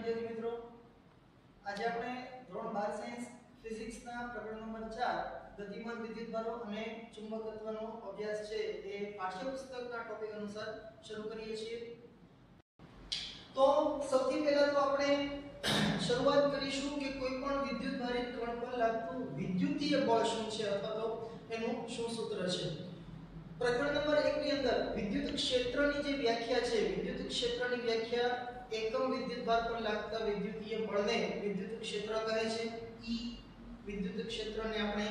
વિદ્યાર્થી મિત્રો, આજે આપણે ધોરણ 12 સાયન્સ ફિઝિક્સના પ્રકરણ નંબર 4 ગતિમાન વિદ્યુતભારો અને ચુંબકત્વનો અભ્યાસ છે એ પાઠ્યપુસ્તકના ટોપિક અનુસાર શરૂ કરીએ છીએ। તો સૌથી પહેલા તો આપણે શરૂઆત કરીશું કે કોઈ પણ વિદ્યુતભારિત કણ પર લાગતું વિદ્યુતીય બળ શું છે અથવા તો એનું શું સૂત્ર છે। પ્રકરણ નંબર 1 ની અંદર વિદ્યુત ક્ષેત્રની જે વ્યાખ્યા છે, વિદ્યુત ક્ષેત્રની વ્યાખ્યા એકમ વિદ્યુતભાર પર લાગતા વિદ્યુતીય બળને વિદ્યુત ક્ષેત્ર કહે છે। E વિદ્યુત ક્ષેત્રને આપણે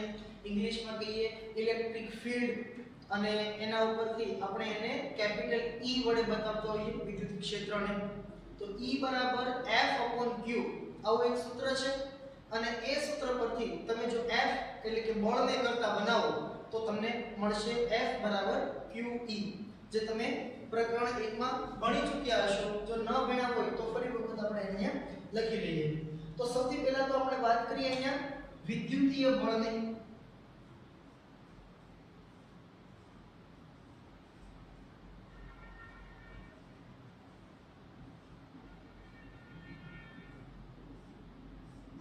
ઇંગ્લિશમાં કહીએ ઇલેક્ટ્રિક ફિલ્ડ, અને એના ઉપરથી આપણે એને કેપિટલ E વડે બતાવતા હોઈએ વિદ્યુત ક્ષેત્રને। તો E બરાબર F/Q આવું એક સૂત્ર છે, અને એ સૂત્ર પરથી તમે જો F એટલે કે બળને કરતા બનાવો તો તમને મળશે F બરાબર QE, જે તમે પ્રકરણ 1 માં ભણી ચૂક્યા હશો। જો ન ભણ્યા હોય તો ફરી વખત આપણે અહીંયા લખી લઈએ। તો સૌથી પહેલા તો આપણે વાત કરીએ અહીંયા વિદ્યુતીય બળની।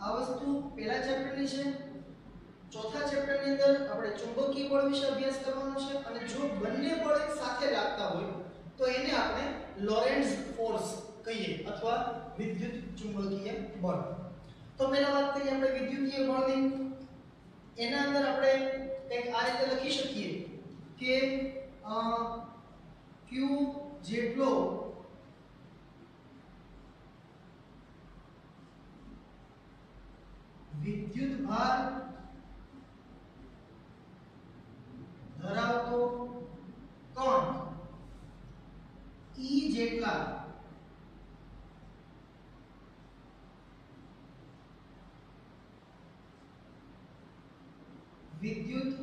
આ વસ્તુ પહેલા ચેપ્ટરની છે। ચોથા ચેપ્ટરની અંદર આપણે ચુંબકીય બળ વિશે અભ્યાસ કરવાનો છે, અને જો બંને બળ એક સાથે લાગતા હોય તો એને આપણે લોરેન્ટ્ઝ ફોર્સ કહીએ અથવા વિદ્યુત ચુંબકીય બળ। તો પહેલા વાત કરીએ આપણે વિદ્યુતીય બળની। એના અંદર આપણે કંઈક આ રીતે લખી શકીએ કે Q જેટલો વિદ્યુત ભાર ધરાવતો કણ E જેટલા વિદ્યુત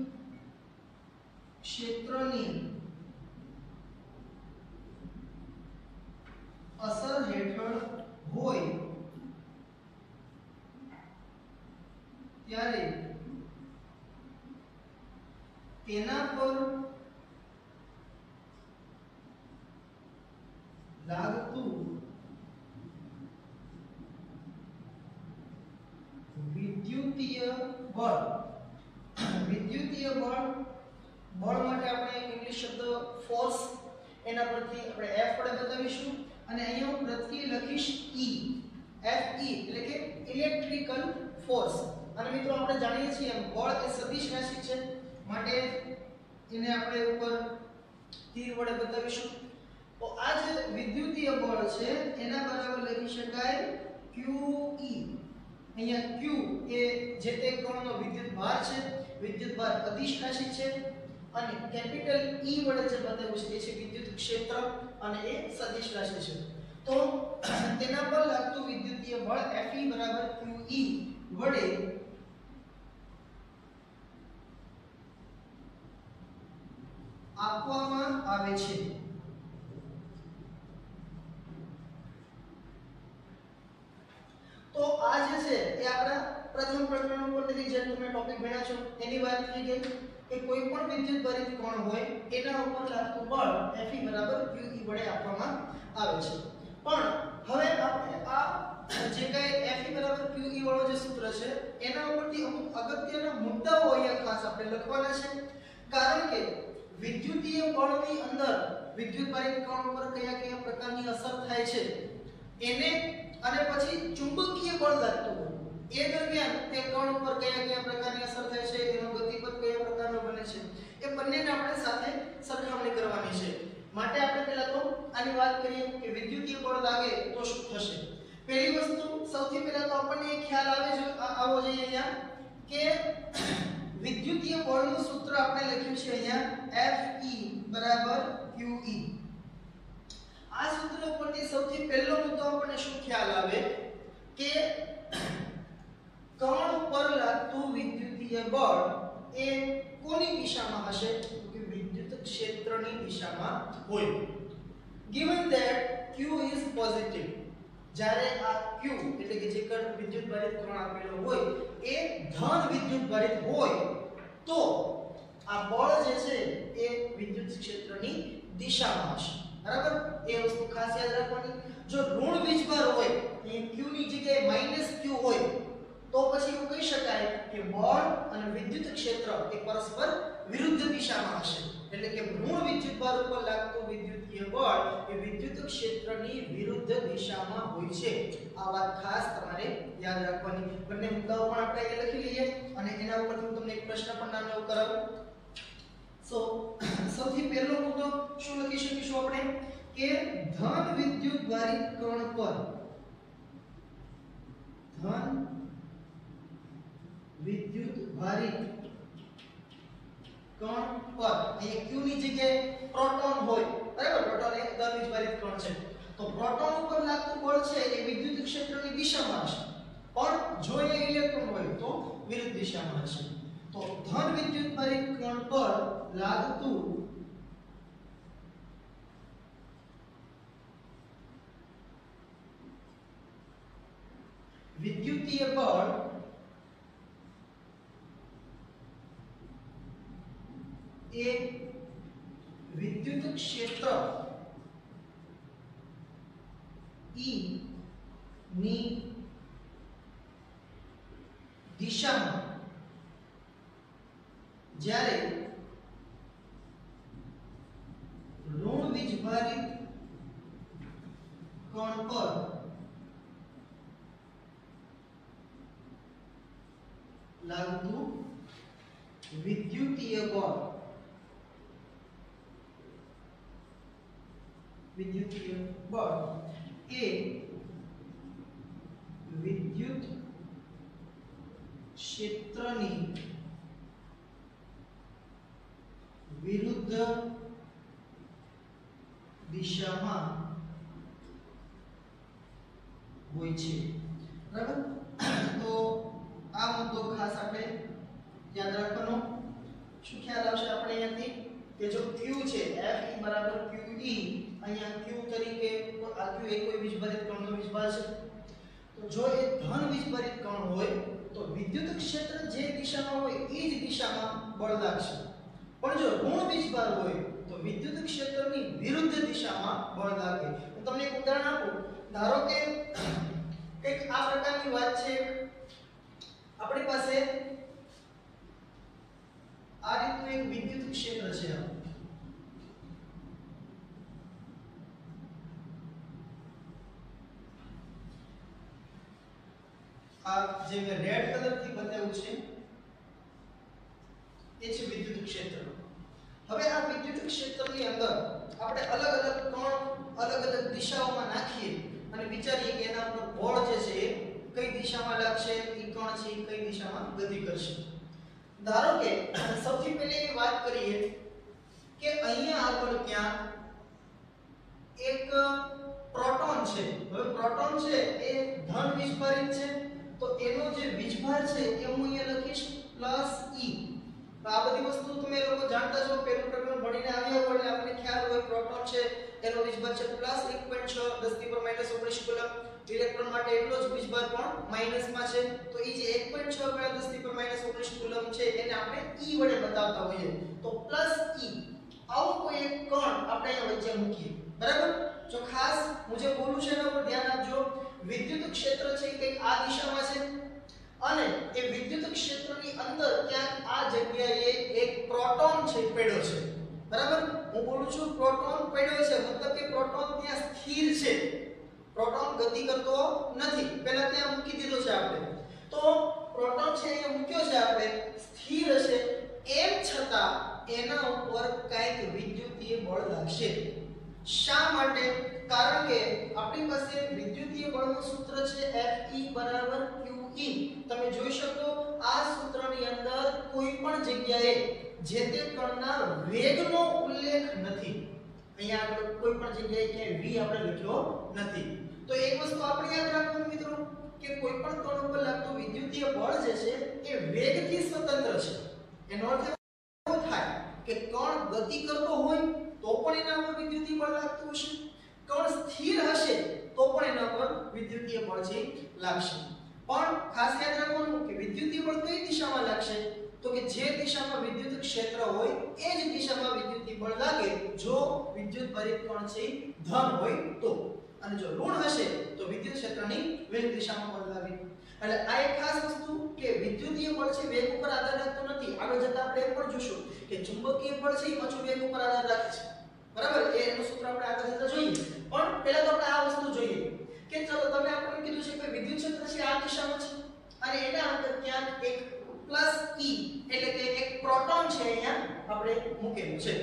ક્ષેત્રની અસર હેઠળ હોય ત્યારે તેના પર લાગતું વિદ્યુતીય બળ, વિદ્યુતીય બળ માટે આપણે ઇંગ્લિશ શબ્દ ફોર્સ, એના પરથી આપણે F વડે બતાવીશું, અને અહીંયા હું પ્રત્યય લખીશ E, FE એટલે કે ઇલેક્ટ્રિકલ ફોર્સ। અને મિત્રો આપણે જાણીએ છીએ બળ એ સદિશ રાશિ છે, માટે એને આપણે ઉપર તીર વડે બતાવીશું। તો આ જે વિદ્યુતીય બળ છે એના બરાબર લખી શકાય QE। અહીંયા Q એ જે તે કણનો વિદ્યુત ભાર છે, વિદ્યુત ભાર અદિશ રાશિ છે, અને કેપિટલ E વડે જે બતાવ્યું છે એ છે વિદ્યુત ક્ષેત્ર, અને એ સદિશ રાશિ છે। તો તેના પર લાગતું વિદ્યુતીય બળ FE બરાબર QE વડે આપવામાં આવે છે। તો આ જે છે એ આપણા પ્રથમ પ્રકરણ ઉપરથી જે તમે ટોપિક ભણ્યા છો એની વાત થઈ ગઈ કે કોઈ પણ વિદ્યુત ભારિત કણ હોય એના ઉપર લાગતું બળ Fe બરાબર QE વડે આપવામાં આવે છે। પણ હવે આપણે આ જે કઈ Fe બરાબર QE વાળો જે સૂત્ર છે એના ઉપરથી અમુક અગત્યના મુદ્દાઓ અહીંયા ખાસ આપણે લખવાના છે, કારણ કે વિદ્યુતીય બળની અંદર વિદ્યુત ભારિત કણ ઉપર કયા કયા પ્રકારની અસર થાય છે એને, અને પછી ચુંબકીય બળ લાગતું હોય એ દરમિયાન તે કણ ઉપર કયા કયા પ્રકારની અસર થાય છે, એનો ગતિપથ કયા પ્રકારનો બને છે, એ બંનેને આપણે સાથે સરખામણી કરવાની છે। માટે આપણે પહેલા તો આની વાત કરીએ કે વિદ્યુતીય બળ લાગે તો શું થશે। પહેલી વસ્તુ સૌથી પહેલા તો આપણને એ ખ્યાલ આવો જોઈએ અહીંયા કે વિદ્યુતીય બળનું સૂત્ર આપણે લખ્યું છે અહીંયા Fe બરાબર QE। આ સૂત્ર ઉપરથી સૌથી પહેલો મુદ્દો આપણને શું ખ્યાલ આવે કે કણ ઉપર લાગતું વિદ્યુતીય બળ એ કોની દિશામાં હશે, કે વિદ્યુત ક્ષેત્રની દિશામાં હોય। given that Q is positive, જ્યારે આ Q એટલે કે જે કણ વિદ્યુત ભારિત કણ આપેલો હોય એ ધન વિદ્યુત ભારિત હોય તો આ બળ જે છે એ વિદ્યુત ક્ષેત્રની દિશામાં હશે, બરાબર। એ વસ્તુ ખાસ યાદ રાખવાની। જો ઋણ વીજભાર હોય, અહીં Q બળ અને વિદ્યુત ક્ષેત્ર એ પરસ્પર વિરુદ્ધ દિશામાં હશે એટલે કે ઋણ વિદ્યુત ભાર ઉપર લાગતું વિદ્યુતીય બળ એ વિદ્યુત ક્ષેત્રની વિરુદ્ધ દિશામાં હોય છે આ વાત ખાસ તમારે યાદ રાખવાની બંને મુદ્દાઓ પણ આપણે અહીં લખી લઈએ અને એના ઉપર હું તમને એક પ્રશ્ન પણ નાનો કરાવું સૌથી પહેલો મુદ્દો શું લખી શકીશું આપણે કે ધન વિદ્યુત ભારિત કણ પર ધન વિદ્યુત ભારિત કણ પર અહીં q ની જગ્યાએ પ્રોટોન હોય બરાબર પ્રોટોન એ ધન વિદ્યુત ભારિત કણ છે તો પ્રોટોન ઉપર લાગતું બળ છે એ વિદ્યુત ક્ષેત્રની દિશામાં હશે પણ જો એ ઇલેક્ટ્રોન હોય તો વિરુદ્ધ દિશામાં હશે તો ધન વિદ્યુત ભારિત કણ પર લાગતું વિદ્યુતીય બળ એ વિદ્યુત ક્ષેત્ર E ની દિશામાં જ્યારે ઋણ વીજભારિત કણ પર લાગતું વિદ્યુતીય બળ એ વિદ્યુત ક્ષેત્રની વિરુદ્ધ દિશામાં હોય છે બરાબર તો આ મુદ્દો ખાસ આપણે યાદ રાખવાનો શું ખ્યાલ આવશે આપણે અહીંયાથી કે જો q છે Fe બરાબર QE અહીંયા q તરીકે આ q એ કોઈ વીજભારિત કણનો વીજભાર છે તો જો એ ધન વીજભારિત કણ હોય તો વિદ્યુત ક્ષેત્ર જે દિશામાં હોય એ જ દિશામાં બળ લાગશે પણ જો ઋણ વીજભાર હોય તો વિદ્યુત ક્ષેત્રની વિરુદ્ધ દિશામાં બળ લાગે હું તમને એક ઉદાહરણ આપું ધારો કે એક આ પ્રકારની વાત છે આપણી પાસે આ રીતનું એક વિદ્યુત ક્ષેત્ર છે આ જે મેં રેડ કલર થી બતાવ્યું છે એ છે વિદ્યુત ક્ષેત્ર હવે આ વિદ્યુત ક્ષેત્રની અંદર આપણે અલગ અલગ કણ અલગ અલગ દિશાઓમાં નાખીએ અને વિચારીએ કે એના ઉપર બળ જે છે એ કઈ દિશામાં લાગશે એ કણ છે એ કઈ દિશામાં ગતિ કરશે ધારો કે સૌથી પહેલા એ વાત કરીએ કે અહીંયા આગળ ક્યાં એક પ્રોટોન છે હવે પ્રોટોન છે એ ધન વીજભારિત છે તો એનો જે વીજભાર છે એ હું અહીંયા લખીશ +E તો આ બધી વસ્તુ તમે લોકો જાણતા છો પહેલું પ્રકરણ ભણીને આવ્યા હોય એટલે આપણને ખ્યાલ હોય પ્રોટોન છે એનો વીજભાર છે +1.6 10⁻19 કુલમ ઇલેક્ટ્રોન માટે એટલો જ વીજભાર પણ માઈનસમાં છે તો એ જે 1.6 × 10⁻19 કુલમ છે એને આપણે E વડે બતાવતા હોઈએ તો +E આવો કોઈ એક કણ આપણે અહીંયા વચ્ચે મૂકીએ બરાબર જો ખાસ હું જે બોલું છું એના પર ધ્યાન આપજો વિદ્યુત ક્ષેત્ર છે કંઈક આ દિશામાં છે અને એ વિદ્યુત ક્ષેત્રની અંદર ક્યાંક આ જગ્યાએ એક પ્રોટોન છે પડ્યો છે બરાબર હું બોલું છું પ્રોટોન પડ્યો છે મતલબ કે પ્રોટોન ત્યાં સ્થિર છે પ્રોટોન ગતિ કરતો નથી પહેલા ત્યાં મૂકી દીધો છે આપણે તો પ્રોટોન છે અહીંયા મૂક્યો છે આપણે સ્થિર છે એમ છતાં એના ઉપર કંઈક વિદ્યુતીય બળ લાગશે શા માટે કારણ કે આપણી પાસે વિદ્યુતીય બળનું સૂત્ર છે Fe = QE તમે જોઈ શકો આ સૂત્રની અંદર કોઈ પણ જગ્યાએ જે તે કણના વેગનો ઉલ્લેખ નથી અહીંયા આગળ કોઈ પણ જગ્યાએ ક્યાંય v આપણે લખ્યો નથી તો એક વસ્તુ આપણે યાદ રાખવાનું મિત્રો કે કોઈ પણ કણ ઉપર લાગતું વિદ્યુતીય બળ જે છે એ વેગથી સ્વતંત્ર છે એનો અર્થ એવો થાય કે કણ ગતિ કરતો હોય તો પણ એના પર વિદ્યુતીય બળ લાગતું હશે કણ સ્થિર હશે તો પણ એના પર વિદ્યુતીય બળ છે લાગશે પણ ખાસ યાદ રાખવાનું કે વિદ્યુતીય બળ કઈ દિશામાં લાગશે તો કે જે દિશામાં વિદ્યુત ક્ષેત્ર હોય એ જ દિશામાં વિદ્યુતીય બળ લાગે જો વિદ્યુત ભારિત કણ છે ધન હોય તો અને જો ઋણ હશે તો વિદ્યુત ક્ષેત્રની વિરુદ્ધ દિશામાં બળ લાગે એટલે આ એક ખાસ વસ્તુ કે વિદ્યુતીય બળ છે વેગ ઉપર આધાર રાખતો નથી. આગળ જતા આપણે એ પણ જોશું કે ચુંબકીય બળ છે એ પાછું વેગ ઉપર આધાર રાખે છે. બરાબર, એનું સૂત્ર આપણે આગળ જતા જોઈએ. પણ પહેલા તો આપણે આ વસ્તુ જોઈએ કે ચલો તમે આપણને કીધું છે કે વિદ્યુત ક્ષેત્ર છે આ દિશામાં છે અને એના અંદર ક્યાંક એક પ્લસ E એટલે કે એક પ્રોટોન છે અહીંયા આપણે મૂકેલું છે.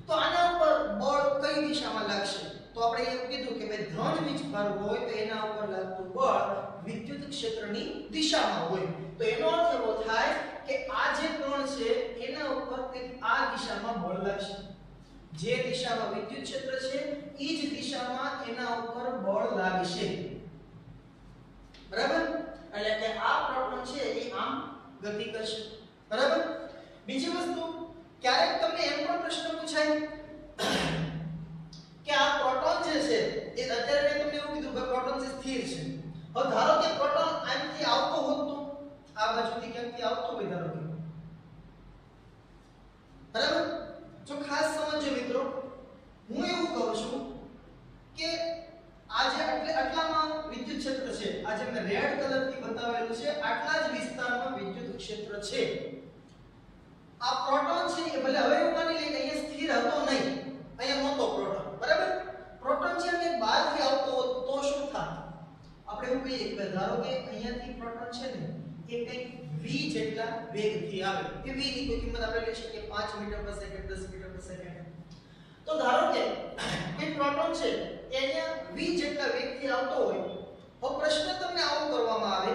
તો આના ઉપર બળ કઈ દિશામાં લાગશે? તો આપણે એમ કીધું કે ભાઈ ધન વીજભાર હોય તો એના ઉપર લાગતું બળ વિદ્યુત ક્ષેત્રની દિશામાં હોય. તો એનો અર્થ એવો થાય કે આ જે કણ છે એના ઉપર કંઈક આ દિશામાં બળ લાગશે. જે દિશામાં વિદ્યુત ક્ષેત્ર છે એ જ દિશામાં એના ઉપર બળ લાગશે. બરાબર, એટલે કે આ પ્રોટોન છે એ આમ ગતિ કરશે. બરાબર. બીજી વસ્તુ, ક્યારેક તમને એમ પણ પ્રશ્ન પૂછાય કે આ પ્રોટોન જે છે એ અત્યારે મેં તમને એવું કીધું કે પ્રોટોન જે સ્થિર છે. હવે ધારો કે પ્રોટોન અહીંથી આવતો હોત તો આ બાજુથી ક્યાંકથી આવતો હોય ધારો કે. બરાબર, જો ખાસ સમજો મિત્રો, હું એવું કહું છું કે આ જે આટલામાં વિદ્યુત ક્ષેત્ર છે, આ જે મેં રેડ કલરથી બતાવેલું છે આટલા જ વિસ્તારમાં વિદ્યુત ક્ષેત્ર છે. આ પ્રોટોન છે એ ભલે હવે એવું માની લઈએ કે અહીંયા સ્થિર હતો નહીં, અહીંયા નહોતો પ્રોટોન. બરાબર, પ્રોટોન છે અને બહારથી આવતો હોત તો શું થાત? આપણે એવું કહીએ કે ધારો કે અહીંયાથી પ્રોટોન છે ને એ કંઈક v જેટલા વેગથી આવે. કે v ની કોઈ કિંમત આપણે લઈ શકીએ 5 મીટર પર સેકન્ડ, 10 મીટર પર સેકન્ડ. તો ધારો કે કોઈ પ્રોટોન છે એ અહીંયા v જેટલા વેગથી આવતો હોય. તો પ્રશ્ન તમને આવો કરવામાં આવે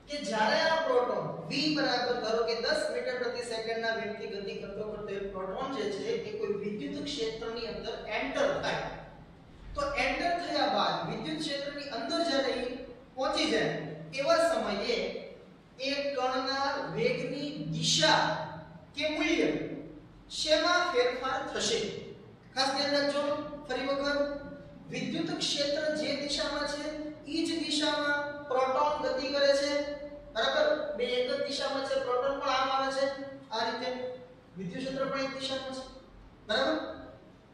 કે જ્યારે આ પ્રોટોન v બરાબર ધારો કે 10 મીટર પ્રતિ સેકન્ડના વેગથી ગતિ કરતો એ પ્રોટોન જે છે એ કોઈ વિદ્યુત ક્ષેત્રની અંદર એન્ટર થાય. તો એન્ટર થયા બાદ વિદ્યુત ક્ષેત્રની અંદર જ્યારે પહોંચી જાય એવા સમયે એ કણના વેગની દિશા કે મૂલ્ય શેમાં ફેરફાર થશે? ખાસ ધ્યાન રાખજો. ફરી વખત, વિદ્યુત ક્ષેત્ર જે દિશામાં છે એ જ દિશામાં પ્રોટોન ગતિ કરે છે. બરાબર, બે એક જ દિશામાં છે, પ્રોટોન પણ આમ આવે છે આ રીતે, વિદ્યુત ક્ષેત્ર પણ એક દિશામાં છે. બરાબર,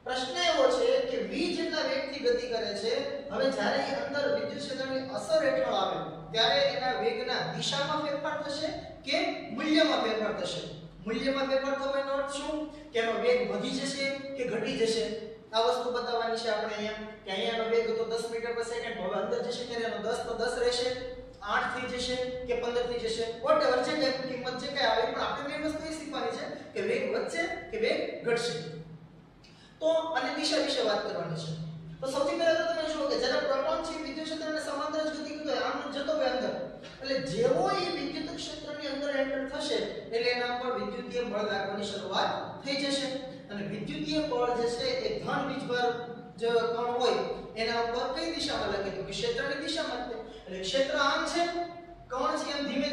પ્રશ્ન એવો છે કે v જેટલા વેગથી ગતિ કરે છે. હવે જ્યારે એ અંદર વિદ્યુત ક્ષેત્રની અસર હેઠળ આવે ત્યારે એના વેગના દિશામાં ફેરફાર થશે કે મૂલ્યમાં ફેરફાર થશે? મૂલ્યમાં ફેરફાર થવાનો અર્થ શું? કે એનો વેગ વધી જશે કે ઘટી જશે? આ વસ્તુ બતાવવાની છે આપણે અહીંયા કે અહીંયાનો વેગ હતો 10 મીટર પર સેકન્ડ, હવે અંદર જશે ત્યારે એનો 10 તો 10 રહેશે, 8 થઈ જશે કે 15 થઈ જશે, વોટેવર જે કંઈ કિંમત જે કંઈ આવે. પણ આપણે મેં વસ્તુ એ શીખવાની છે કે વેગ વધશે કે વેગ ઘટશે. તો અને દિશા વિશે વાત કરવાની છે. તો સૌથી પહેલા તો તમે જુઓ કે જ્યારે પ્રોટોન છે વિદ્યુત ક્ષેત્રને સમાંતર જ ગતિ કરતો હોય, આમ જતો હોય અંદર, એટલે જેવો એ વિદ્યુત ક્ષેત્રની અંદર એન્ટર થશે એટલે એના પર વિદ્યુતીય બળ લાગવાની શરૂઆત થઈ જશે. અને વિદ્યુતીય બળ જે છે એ ધન વીજભાર જે કણ હોય એના ઉપર કઈ દિશામાં લાગે? તો કે ક્ષેત્રની દિશામાં. એટલે ક્ષેત્ર આમ છે, કણ છે એમ ધીમે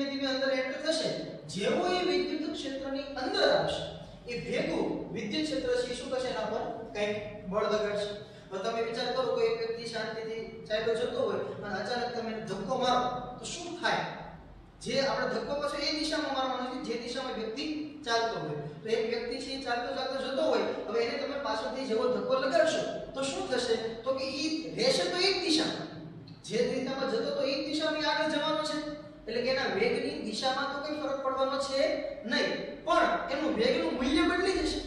ધીમે અંદર એન્ટર થશે. જેવો એ વિદ્યુત ક્ષેત્રની અંદર આવશે એ ભેગું વિદ્યુત ક્ષેત્ર છે શું કરશે? એના પર કંઈક બળ લગાડશે. હવે તમે વિચાર કરો, કોઈ એક વ્યક્તિ શાંતિથી ચાલ્યો જતો હોય અને અચાનક તમે ધક્કો મારો તો શું થાય? જે આપણે ધક્કો પાછો એ દિશામાં મારવાનો છે જે દિશામાં વ્યક્તિ ચાલતો હોય. તો એક વ્યક્તિ છે ચાલતો જતો હોય, હવે એને તમે પાછળથી જેવો ધક્કો લગાડશો તો શું થશે? તો કે ઈ રહેશે તો એક દિશામાં, જે દિશામાં જતો તો એક દિશામાં આગળ જવાનો છે. એટલે કે એના વેગની દિશામાં તો કોઈ ફરક પડવાનો છે નહીં, પણ એનું વેગનું મૂલ્ય બદલી જશે.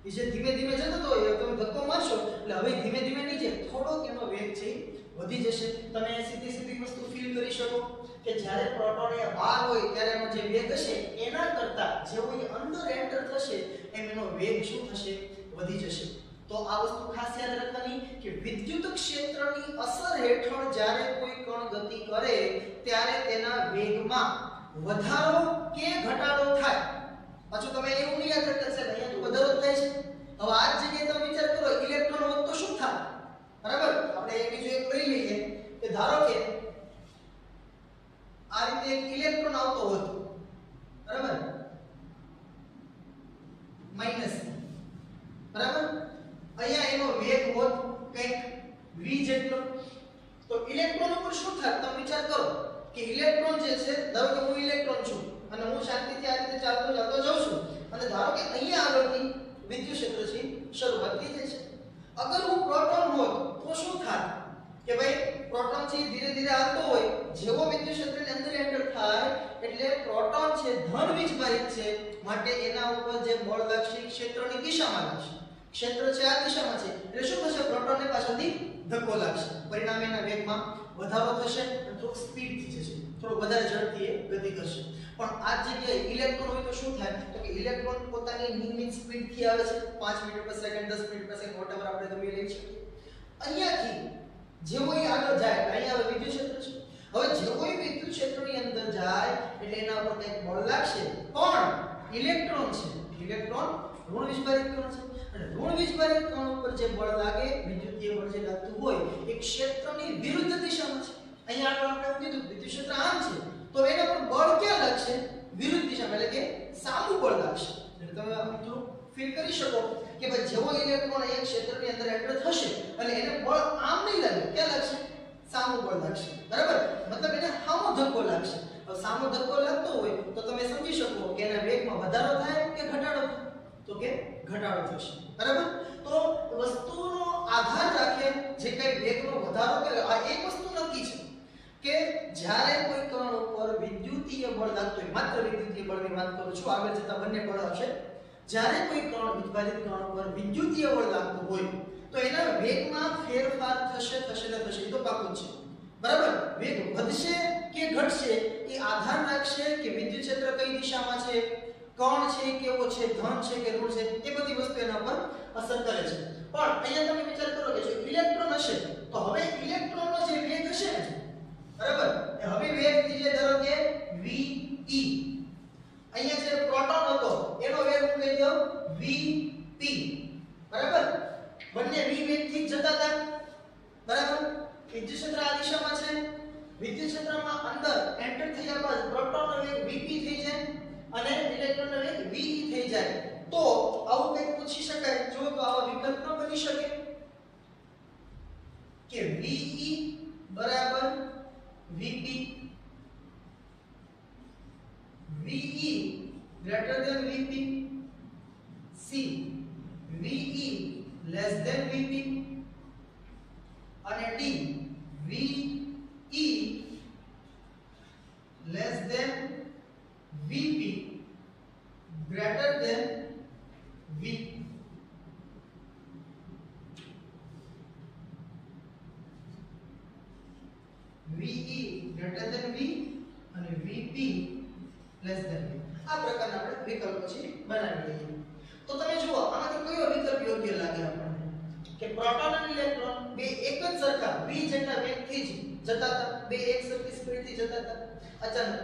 એ જે ધીમે જતો હોય તમે ધક્કો મારશો એટલે હવે ધીમે નીચે થોડોક એનો વેગ છે વધી જશે. તમે સીધી વસ્તુ ફીલ કરી શકો કે જ્યારે પ્રોટોન એ બહાર હોય ત્યારે એનો જે વેગ હશે એના કરતા જેવો એ અંદર એન્ટર થશે એમ એનો વેગ શું થશે? વધી જશે. તો આ વસ્તુ ખાસ યાદ રાખવાની કે વિદ્યુત ક્ષેત્રની અસર હેઠળ જ્યારે કોઈ કણ ગતિ કરે ત્યારે તેના વેગમાં વધારો કે ઘટાડો થાય. પાછું તમે એવું નહીં યાદ રાખતા સાહેબ અહીંયા તો વધારો થાય છે. હવે આ જ જગ્યાએ તમે વિચાર કરો ઇલેક્ટ્રોન વધતો શું થાય? બરાબર, આપણે એક બીજું એક લઈ લઈએ કે ધારો કે આ રીતે એક ઇલેક્ટ્રોન આવતો હોત, બરાબર, માઈનસ, બરાબર, અહીંયા એનો વેગ હોત કંઈક v જેટલો. તો ઇલેક્ટ્રોન ઉપર શું થાય? તમે વિચાર કરો કે ઇલેક્ટ્રોન જે છે, ધારો કે હું ઇલેક્ટ્રોન છું અને હું શાંતિથી આ રીતે ચાલતો જાઉં છું અને ધારો કે અહીંયા આગળથી વિદ્યુત ક્ષેત્ર છે શરૂઆત થઈ જાય છે. અગર હું પ્રોટોન હોત તો શું થાય? કે ભાઈ પ્રોટોન છે ધીરે હાલતો હોય, જેવો વિદ્યુત ક્ષેત્રની એટલે પ્રોટોન છે ધન વીજભારિત છે માટે એના ઉપર જે બળ લાગશે ક્ષેત્રની દિશામાં લાગશે. ક્ષેત્ર છે આ દિશામાં છે એટલે શું થશે પ્રોટોનને પાછળથી ધક્કો લાગશે પરિણામે એના વેગમાં વધારો થશે અને થોડું સ્પીડ થી જશે થોડું વધારે ઝડપથી એ ગતિ કરશે. પણ આ જગ્યાએ ઇલેક્ટ્રોન હોય તો શું થાય તો કે ઇલેક્ટ્રોન પોતાની નિયમિત સ્પીડ થી આવે છે 5 મીટર પર સેકન્ડ 10 મીટર પર સેકન્ડ વોટેવર આપણે ગમે લઈ શકીએ. અહીંયાથી જેવો એ આગળ જાય અહીંયા હવે વિદ્યુત ક્ષેત્ર છે. હવે જેવો એ વિદ્યુત ક્ષેત્રની અંદર જાય એટલે એના ઉપર કંઈક બળ લાગશે પણ ઇલેક્ટ્રોન છે ઇલેક્ટ્રોન ઋણ વિસ્ફારિત કણ છે અને ઋણ વિસ્ફારિત કણ ઉપર જે બળ લાગે વિદ્યુતીય બળ જે લાગતું હોય એ ક્ષેત્રની વિરુદ્ધ દિશામાં છે. અહીંયા આગળ આપણે કીધું વિદ્યુત ક્ષેત્ર આમ છે તો એના પર બળ ક્યાં લાગશે વિરુદ્ધ દિશામાં એટલે કે સામું બળ લાગશે. એટલે તમે મિત્રો ફીલ કરી શકો કે ભાઈ જેવો ઇલેક્ટ્રોન એક ક્ષેત્રની અંદર એન્ટર થશે અને એને બળ આમ નહીં લાગે ક્યાં લાગશે સામું બળ લાગશે બરાબર મતલબ એને સામો ધક્કો લાગશે. હવે સામો ધક્કો લાગતો હોય તો તમે સમજી શકો કે એના વેગમાં વધારો થાય કે ઘટાડો થાય તો કે ઘટાડો થશે બરાબર. તો વસ્તુનો આધાર રાખે જે કઈ વેગનો વધારો કરે આ એક વસ્તુ નક્કી છે કે જ્યારે કોઈ કણ ઉપર વિદ્યુતીય બળ લાગતું હોય માત્ર વિદ્યુતીય બળની વાત કરું છું આગળ જતા બંને બળ આવશે. જ્યારે કોઈ કણ વિદ્યુત કણ ઉપર વિદ્યુતીય બળ લાગતું હોય તો એના વેગમાં ફેરફાર થશે એ તો પાકું છે બરાબર. વેગ વધશે કે ઘટશે એ આધાર રાખશે કે વિદ્યુત ક્ષેત્ર કઈ દિશામાં છે કણ છે કેવો છે ધન છે કે ઋણ છે એ બધી વસ્તુ એના પર અસર કરે છે. પણ અહીંયા તમે વિચાર કરો કે જો ઇલેક્ટ્રોન હશે તો હવે ઇલેક્ટ્રોનનો જે વેગ હશે બરાબર એ હવે વેગ થઈ જાય ધારો કે ve. અહીંયા જે પ્રોટોન હતો એનો વેગ હું કહી દઉં vp બરાબર. બંને v વેગથી જતા હતા બરાબર. વિદ્યુત ક્ષેત્ર આ દિશામાં છે વિદ્યુત ક્ષેત્રમાં અંદર એન્ટર થયા બાદ પ્રોટોનનો વેગ vp થઈ જાય અને ઇલેક્ટ્રોનનો વેગ ve થઈ જાય તો આવું કંઈક પૂછી શકાય જો તો આવા વિકલ્પ ન બની શકે કે ve બરાબર vp ve greater than vp c ve less than vp અને d ve less than vp greater than v. ve greater than v અને vp less than v આ પ્રકારના આપણે વિકલ્પો છે બનાવી લઈએ. તો તમે જુઓ આમાંથી કયો વિકલ્પ યોગ્ય લાગે આપણને કે પ્રોટોન અને ઇલેક્ટ્રોન બે એક જ સરખા v જેટલા વેગથી જ જતા હતા બે એક સરખી સ્પીડથી જતા હતા. અચાનક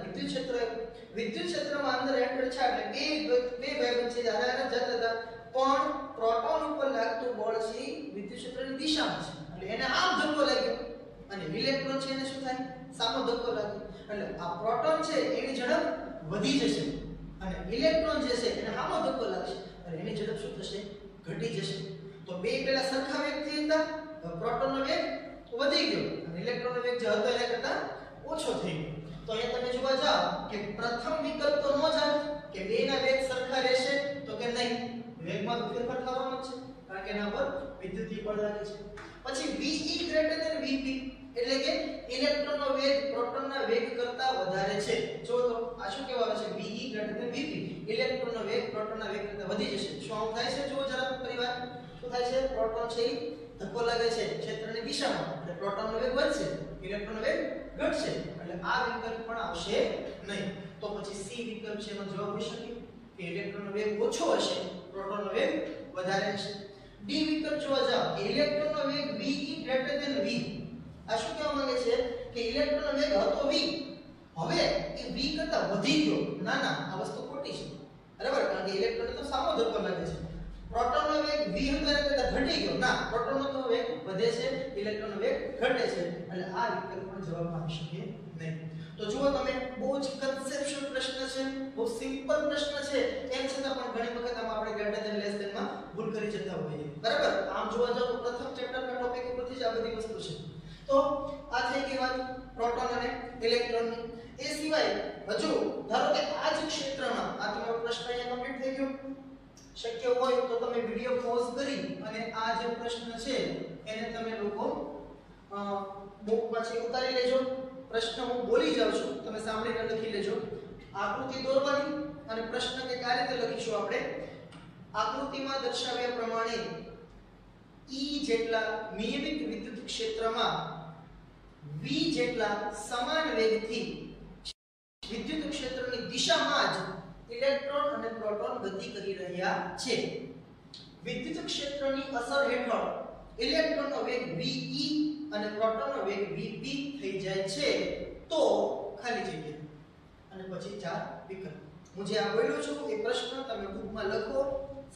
વિદ્યુત ક્ષેત્રમાં અંદર એન્ટર થયા એટલે બે ભાઈ વચ્ચે હારે જતા હતા પણ પ્રોટોન ઉપર લાગતું બળ છે વિદ્યુત ક્ષેત્રની દિશામાં છે એટલે એને આમ ધક્કો લાગ્યો અને ઇલેક્ટ્રોન છે એને શું થાય સામો ધક્કો લાગ્યો એટલે આ પ્રોટોન છે એની ઝડપ વધી જશે અને ઇલેક્ટ્રોન જે છે એને સામો ધક્કો લાગશે અને એની ઝડપ શું થશે ઘટી જશે. તો બે પેલા સરખા વેગથી હતા પ્રોટોનનો વેગ વધી ગયો અને ઇલેક્ટ્રોનનો વેગ જે હતો એના કરતા ઓછો થઈ ગયો. તો અહીંયા તમે જોવા જાવ કે પ્રથમ વિકલ્પ તો ન જાવ કે બેના વેગ સરખા રહેશે તો કે નહીં વેગમાં તો ફેરફાર થવાનો જ છે કારણ કે એના પર વિદ્યુતીય બળ લાગે છે. પછી ve greater than vp એટલે કે ઇલેક્ટ્રોનનો વેગ પ્રોટોનના વેગ કરતા વધારે છે. જો તો આ શું કહેવાય છે ve greater than vp ઇલેક્ટ્રોનનો વેગ પ્રોટોનના વેગ કરતા વધી જશે. શું આવું થાય છે જો જરા પરિવાર શું થાય છે પ્રોટોન છે ધક્કો લાગે છે ક્ષેત્રની દિશામાં એટલે પ્રોટોનનો વેગ વધશે ઇલેક્ટ્રોનનો વેગ ઘટશે એટલે આ વિકલ્પ પણ આવશે નહીં. તો પછી સી વિકલ્પ છે એનો જવાબ હોઈ શકે કે ઇલેક્ટ્રોનનો વેગ ઓછો હશે પ્રોટોનનો વેગ વધારે હશે. ડી વિકલ્પ જોવા જાવ કે ઇલેક્ટ્રોનનો વેગ ve greater than v આ શું કહેવા માંગે છે કે ઇલેક્ટ્રોનનો વેગ હતો v હવે એ v કરતા વધી ગયો ના આ વસ્તુ ખોટી છે બરાબર કારણ કે ઇલેક્ટ્રોનને તો સામો ધક્કો લાગે છે. પ્રોટોનનો વેગ v કરતા ઘટી ગયો ના પ્રોટોનનો તો વેગ વધે છે ઇલેક્ટ્રોનનો વેગ ઘટે છે એટલે આ વિકલ્પ પણ જવાબમાં આવી શકે નહીં. તો જુઓ તમે બહુ જ કન્સેપ્ચ્યુઅલ પ્રશ્ન છે બહુ સિમ્પલ પ્રશ્ન છે એમ છતાં પણ ઘણી વખત આપણે ગ્રેટર ધેન લેસ ધેન માં ભૂલ કરી જતા હોઈએ બરાબર. આમ જોવા જાવ તો પ્રથમ ચેપ્ટરના ટોપિક ઉપરથી જ આ બધી વસ્તુ છે. તો આ થઈ ગઈ વાત પ્રોટોન અને ઇલેક્ટ્રોનની. એ સિવાય હજુ ધારો કે આ જ ક્ષેત્રમાં આ તમારો પ્રશ્ન અહીંયા કમ્પ્લીટ થઈ ગયો શક્ય હોય તો તમે વિડિયો પોઝ કરી અને આ જે પ્રશ્ન છે એને તમે લોકો બુક માંથી ઉતારી લેજો પ્રશ્ન હું બોલી જાઉં છું, તમે સાંભળીને લખી લેજો. આકૃતિ દોરવાની અને પ્રશ્ન કે આ રીતે લખીશું આપણે. આકૃતિમાં દર્શાવ્યા પ્રમાણે E જેટલા નિયમિત વિદ્યુત ક્ષેત્રમાં V જેટલા સમાન વેગથી વિદ્યુત ક્ષેત્રની દિશામાં જ ઇલેક્ટ્રોન અને પ્રોટોન ગતિ કરી રહ્યા છે. વિદ્યુત ક્ષેત્રની અસર હેઠળ ઇલેક્ટ્રોનનો વેગ VE અને પ્રોટોનનો વેગ VP થઈ જાય છે તો ખાલી જગ્યા અને પછી ચાર વિકલ્પ. હું જે આ બોલ્યો છું એ પ્રશ્ન તમે બુકમાં લખો,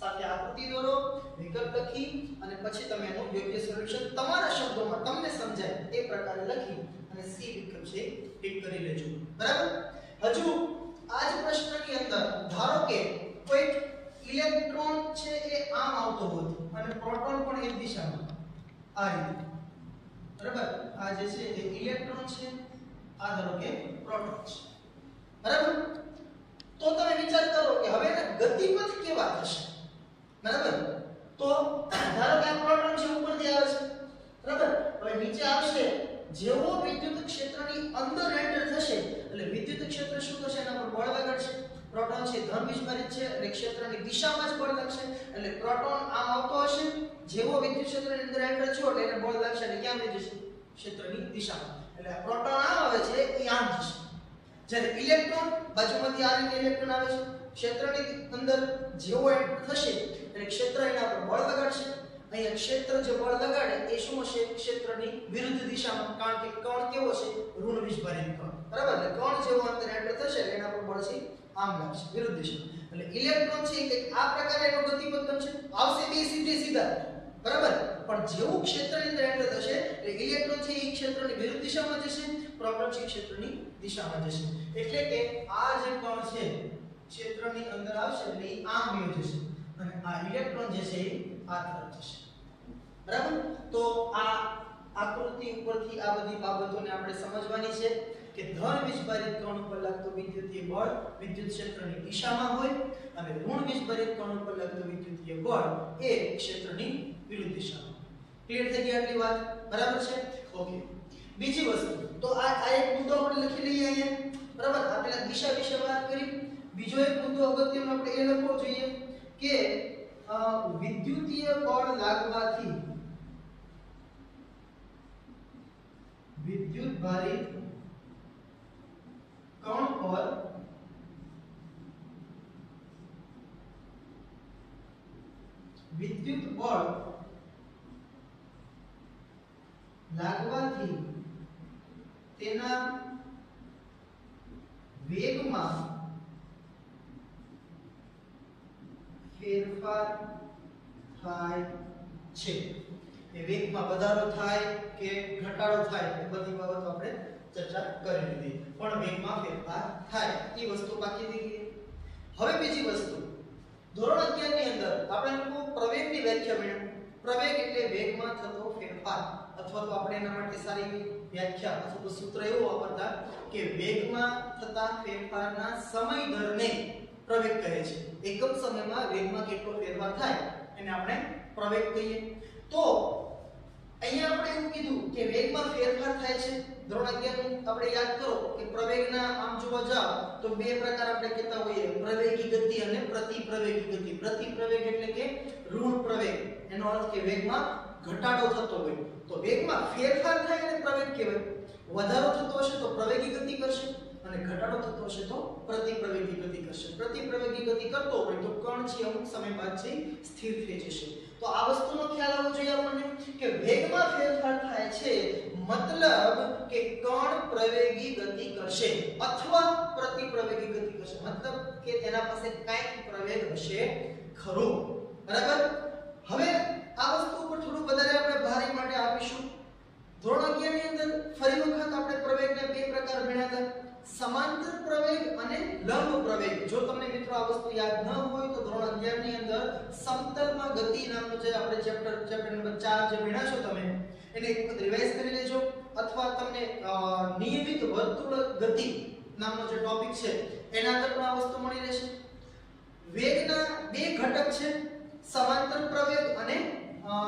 સાથે આકૃતિ દોરો, વિકલ્પ લખી અને પછી તમે એનું યોગ્ય સોલ્યુશન તમારા શબ્દોમાં તમને સમજાય એ પ્રકારે લખી અને સી વિકલ્પ છે ટિક કરી લેજો. બરાબર? હજુ આ જ પ્રશ્નની અંદર ધારો કે કોઈ ઇલેક્ટ્રોન છે એ આમ આવતો હોત અને પ્રોટોન પણ એ દિશામાં આ રીતે. બરાબર? આ જે છે એ ઇલેક્ટ્રોન છે, આ ધારો કે પ્રોટોન છે. બરાબર? તો તમે વિચાર કરો કે હવે એના ગતિપથ કેવા થશે. બરાબર? તો ધારો કે આ પ્રોટોન છે ઉપરથી આવે છે. બરાબર? હવે નીચે આવશે, જેવો વિદ્યુત ક્ષેત્રની અંદર એન્ટર થશે એટલે વિદ્યુત ક્ષેત્ર શું થશે, એના પર બળ લગાડશે. પ્રોટોન છે ધન વિસ્મરિત છે એટલે ક્ષેત્રની દિશામાં જ બળ લાગશે. એટલે પ્રોટોન આમ આવતો હશે, જેવો વિદ્યુત ક્ષેત્રની અંદર એન્ટર થયો એટલે એને બળ લાગશે અને ક્યાં લઈ જશે? ક્ષેત્રની દિશામાં. એટલે આ પ્રોટોન આમ આવે છે એ આમ જશે. જ્યારે ઇલેક્ટ્રોન બાજુમાંથી આ રીતે ઇલેક્ટ્રોન આવે છે, ક્ષેત્રની અંદર જેવો એન્ટર થશે એટલે ક્ષેત્ર એના પર બળ લગાડશે. અહીંયા ક્ષેત્ર જે બળ લગાડે એ શું હશે? ક્ષેત્રની વિરુદ્ધ દિશામાં, કારણ કે કણ કેવો છે? ઋણ વિસ્મરિત કણ. બરાબર? એટલે કણ જેવો અંદર એન્ટર થશે એટલે એના પર બળ છે આમ લાગશે, વિરુદ્ધ દિશામાં. એટલે ઇલેક્ટ્રોન છે કે આ પ્રકારે એનો ગતિપથ બનશે, આવશે બે સીધા. બરાબર? પણ જેવું ક્ષેત્રની અંદર એન્ટર થશે એટલે ઇલેક્ટ્રોન છે એ ક્ષેત્રની વિરુદ્ધ દિશામાં જશે, પ્રોટોન છે ક્ષેત્રની દિશામાં જશે. એટલે કે આ જે કણ છે ક્ષેત્રની અંદર આવશે એટલે એ આમ વયો જશે અને આ ઇલેક્ટ્રોન જે છે એ આ તરફ જશે. બરાબર? તો આ આકૃતિ ઉપરથી આ બધી બાબતોને આપણે સમજવાની છે કે ધન વિસ્મરિત કણ ઉપર લાગતું વિદ્યુતીય બળ વિદ્યુત ક્ષેત્રની દિશામાં હોય અને ઋણ વિસ્મરિત કણ ઉપર લાગતું વિદ્યુતીય બળ એ ક્ષેત્રની વિરુદ્ધ દિશામાં. ક્લિયર થઈ ગઈ આટલી વાત? બરાબર છે? ઓકે. બીજી વસ્તુ તો આ એક મુદ્દો આપણે લખી લઈએ અહીંયા. બરાબર? આ પેલા દિશા વિશે વાત કરી. બીજો એક મુદ્દો અગત્યનો આપણે એ લખવો જોઈએ કે વિદ્યુતીય બળ લાગવાથી વિદ્યુત ભારિત કણ પર વિદ્યુત બળ લાગવાથી તેના વેગમાં ફેરફાર થાય છે. એ વેગમાં વધારો થાય કે ઘટાડો થાય એ બધી બાબતો આપણે ચર્ચા કરી લીધી. પણ વેગમાં ફેરફાર થાય એ વસ્તુ બાકી રહી ગઈ. હવે બીજી વસ્તુ, ધોરણ 11 ની અંદર આપણે લોકો પ્રવેગની વ્યાખ્યા ભણ્યા. પ્રવેગ એટલે વેગમાં થતો ફેરફાર, અથવા તો આપણે એના માટે સારી વ્યાખ્યા અથવા તો સૂત્ર એવું વાપરતા કે વેગમાં થતા ફેરફારના સમય દરને પ્રવેગ કહે છે. એકમ સમયમાં વેગમાં કેટલો ફેરફાર થાય એને આપણે પ્રવેગ કહીએ. તો અહીંયા આપણે એવું કીધું કે વેગમાં ફેરફાર થાય છે. ધોરણ 11 નું આપણે યાદ કરો કે પ્રવેગના આમ જોવા જાવ તો બે પ્રકાર આપણે કહેતા હોઈએ, પ્રવેગી ગતિ અને પ્રતિપ્રવેગી ગતિ. પ્રતિપ્રવેગ એટલે કે ઋણ પ્રવેગ, એનો અર્થ કે વેગમાં ઘટાડો થતો હોય તો વેગમાં ફેરફાર થાય એને પ્રવેગ કહેવાય. વધારો થતો હશે તો પ્રવેગી ગતિ કરશે અને ઘટાડો થતો હશે તો પ્રતિપ્રવેગી ગતિ કરશે. પ્રતિપ્રવેગી ગતિ કરતો હોય તો કણ છે અમુક સમય બાદ છે સ્થિર થઈ જશે. તો આ વસ્તુનો ખ્યાલ આવવો જોઈએ આપણને કે વેગમાં ફેરફાર થાય છે મતલબ કે કણ પ્રવેગી ગતિ કરશે અથવા પ્રતિપ્રવેગી ગતિ કરશે, મતલબ કે તેના પાસે કાંઈક પ્રવેગ હશે ખરો. બરાબર? હવે આ વસ્તુ ઉપર થોડું વધારે આપણે ભારી માટે આપીશું. ધોરણ 11 ની અંદર ફરી વખત આપણે પ્રવેગને બે પ્રકાર ભણ્યા હતા, સમાંતર પ્રવેગ અને લંબ પ્રવેગ. જો તમને મિત્રો આ વસ્તુ યાદ ન હોય તો ધોરણ 11 ની અંદર સમતલમાં ગતિ નામનું જે આપણે ચેપ્ટર નંબર 4 જે ભણ્યા છો તમે એને એક વખત રિવાઇઝ કરી લેજો, અથવા તમને નિયમિત વર્તુળ ગતિ નામનો જે ટોપિક છે એના અંદર પણ આ વસ્તુ મળી રહેશે. વેગના બે ઘટક છે, સમાંતર પ્રવેગ અને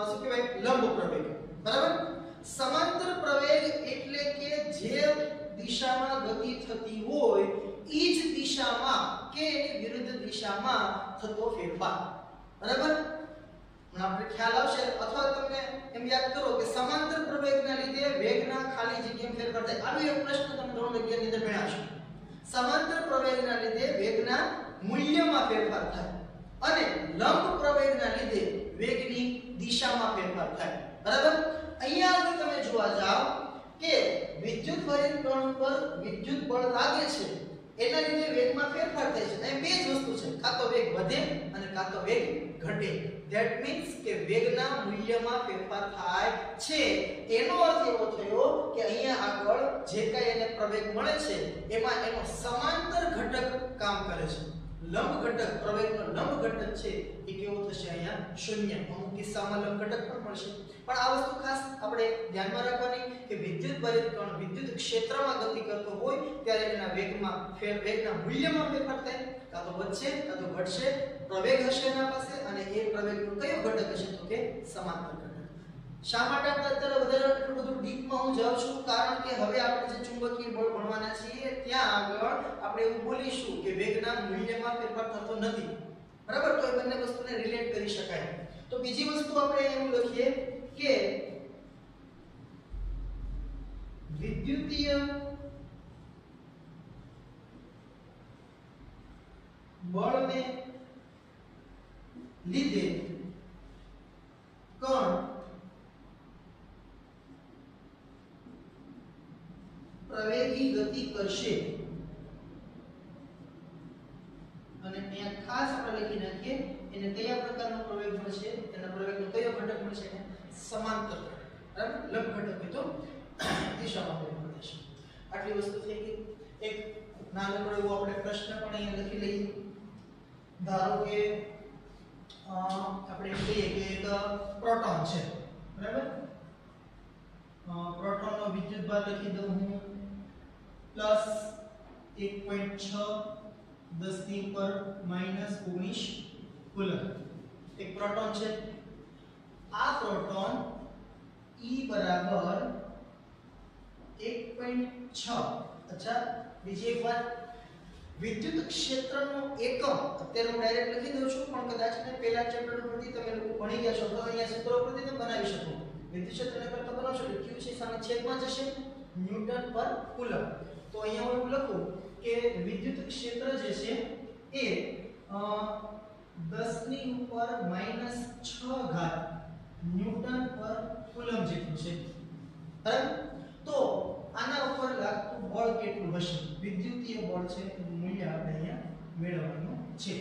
શું કહેવાય લંબ પ્રવેગ. બરાબર? સમાંતર પ્રવેગ એટલે કે જે દિશામાં ગતિ થતી હોય ઈ જ દિશામાં કે એની વિરુદ્ધ દિશામાં થતો ફેરફાર, બરાબર? આપણે ખ્યાલ આવશે અથવા તમને એમ યાદ કરો કે સમાંતર પ્રવેગના લીધે વેગના ખાલી જગ્યામાં ફેરફાર થાય. આનો એક પ્રશ્ન તમે ધોરણ 11 ની અંદર ભણ્યા છો. સમાંતર પ્રવેગના લીધે વેગના મૂલ્યમાં ફેરફાર થાય અને લંબ પ્રવેગના લીધે વેગની દિશામાં ફેરફાર થાય, બરાબર? અહીંયા તમે જોવા જાવ કે વિદ્યુત વરિત કણ પર વિદ્યુત બળ લાગે છે એના લીધે વેગમાં ફેરફાર થાય છે. અહીં બે જ વસ્તુ છે, કાં તો વેગ વધે અને કાં તો વેગ ઘટે. ધેટ મીન્સ કે વેગના મૂલ્યમાં ફેરફાર થાય છે. એનો અર્થ એવો થયો કે અહીંયા આગળ જે કાંઈ એને પ્રવેગ મળે છે એમાં એનો સમાંતર ઘટક કામ કરે છે. લંબ ઘટક, પ્રવેગનો લંબ ઘટક છે એ કેવો થશે? અહીંયા શૂન્ય. અમુક કિસ્સામાં લંબ ઘટક પણ મળશે. પણ આ વસ્તુ ખાસ આપણે ધ્યાનમાં રાખવાની કે વિદ્યુત વરિત કણ વિદ્યુત ક્ષેત્રમાં ગતિ કરતો હોય ત્યારે એના વેગના મૂલ્યમાં ફેરફાર થાય, કાં તો વધશે કાં તો ઘટશે. પ્રવેગ હશે એના પાસે અને એ પ્રવેગનો કયો ઘટક હશે? તો કે સમાંતર ઘટક. શા માટે આપણે અત્યારે વધારે એટલું બધું ડીપમાં હું જાઉં છું? કારણ કે હવે આપણે જે ચુંબકીય બળ ભણવાના છીએ ત્યાં આગળ આપણે એવું બોલીશું કે વેગના મૂલ્યમાં ફેરફાર થતો નથી, બરાબર? તો એ બંને વસ્તુને રિલેટ કરી શકાય. તો બીજી વસ્તુ આપણે એવું લખીએ કે વિદ્યુતીય બળને લીધે કણ પ્રવેગી ગતિ કરશે. અને અહીંયા ખાસ આપણે લખી નાખીએ એને કયા પ્રકારનો પ્રવેગ મળશે, તેના પ્રવેગનો કયો ઘટક મળશે? સમાંતર, બરાબર? લંબ ઘટક હોય તો દિશામાં ફેરફાર થશે. આટલી વસ્તુ થઈ ગઈ. એક નાનકડો એવો આપણે પ્રશ્ન પણ અહીંયા લખી લઈએ. ધારો કે આપણે એમ કહીએ કે એક પ્રોટોન છે, બરાબર? પ્રોટોનનો વિદ્યુતભાર લખી દઉં હું +1.6 10⁻⁻⁻19 કુલમ. એક પ્રોટોન છે. આ પ્રોટોન E બરાબર 1.6. અચ્છા, બીજી એક વાત, વિદ્યુત ક્ષેત્રનો એકમ અત્યારે હું ડાયરેક્ટ લખી દઉં છું, પણ કદાચ ને પહેલા ચેપ્ટર પરથી તમે લોકો ભણી ગયા છો તો અહીંયા સૂત્રો પરથી તમે બનાવી શકો. વિદ્યુત ક્ષેત્રને કરતા બનાવશો એટલે Q છે સામે છેદમાં જશે ન્યૂટન પર કુલમ. તો અહીંયા હું લખું કે વિદ્યુત ક્ષેત્ર જે છે એ 10⁻⁻6 ન્યૂટન પર કુલમ જેટલું છે, બરાબર? તો આના ઉપર લાગતું બળ કેટલું હશે? વિદ્યુતીય બળ છે એનું મૂલ્ય આપણે અહીંયા મેળવવાનું છે.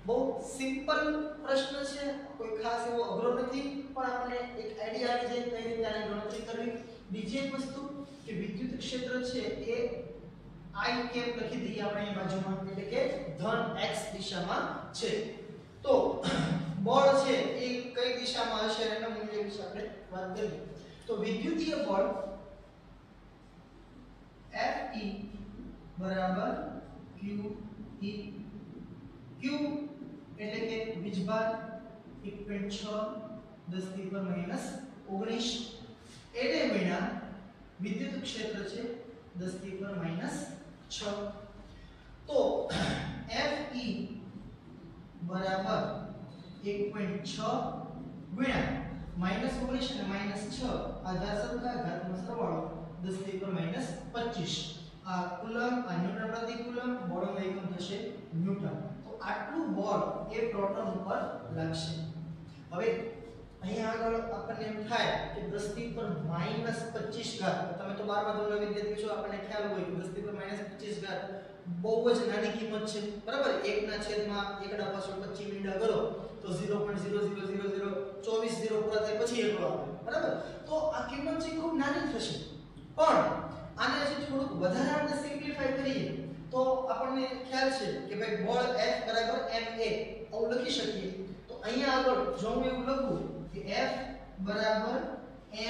બહુ સિમ્પલ પ્રશ્ન છે, કોઈ ખાસ એવો અઘરો નથી, પણ આપણે એક આઈડિયા આવી જાય કઈ રીતે આની ગણતરી કરવી. બીજી એક વસ્તુ કે વિદ્યુત ક્ષેત્ર છે એ I કેપ લખી દઈએ આપણે અહીં બાજુમાં, એટલે કે ધન x દિશામાં છે. તો બળ છે એ કઈ દિશામાં હશે એના મૂલ્ય વિશે આપણે વાત કરીએ. તો વિદ્યુતીય બળ Fe બરાબર QE. Q એટલે કે વીજભાર 1.6 10⁻⁻⁻19 એને ગુણ્યા વિદ્યુત ક્ષેત્ર છે 10⁻⁻6. તો Fe બરાબર 1.6 ગુણ્યા -19 અને -6 આધાર સરખા ઘાતનો સરવાળો 10⁻25. આ કુલમ, આ ન્યૂટન પ્રતિ કુલમ, બળનો એકમ થશે ન્યૂટન. તો આટલું બળ એ પ્રોટોન ઉપર લાગશે. હવે અહીંયા આગળ આપણને એમ થાય કે 10⁻25 તમે તો 12મા ધોરણના વિદ્યાર્થી છો, આપણને ખ્યાલ હોય કે 10⁻25 બહુ જ નાની કિંમત છે, બરાબર? 1/1 પાછળ 25 મીંડા કરો તો 0.00024 0 પૂરા થાય પછી એકડો આવે, બરાબર? તો આ કિંમત છે ખૂબ નાની થશે. પણ આને જે થોડુંક વધારે આપણે સિમ્પ્લિફાઈ કરીએ તો આપણને ખ્યાલ છે કે ભાઈ બળ F બરાબર ma આવું લખી શકીએ. તો અહીંયા આગળ જો હું એવું લખું કે F બરાબર ma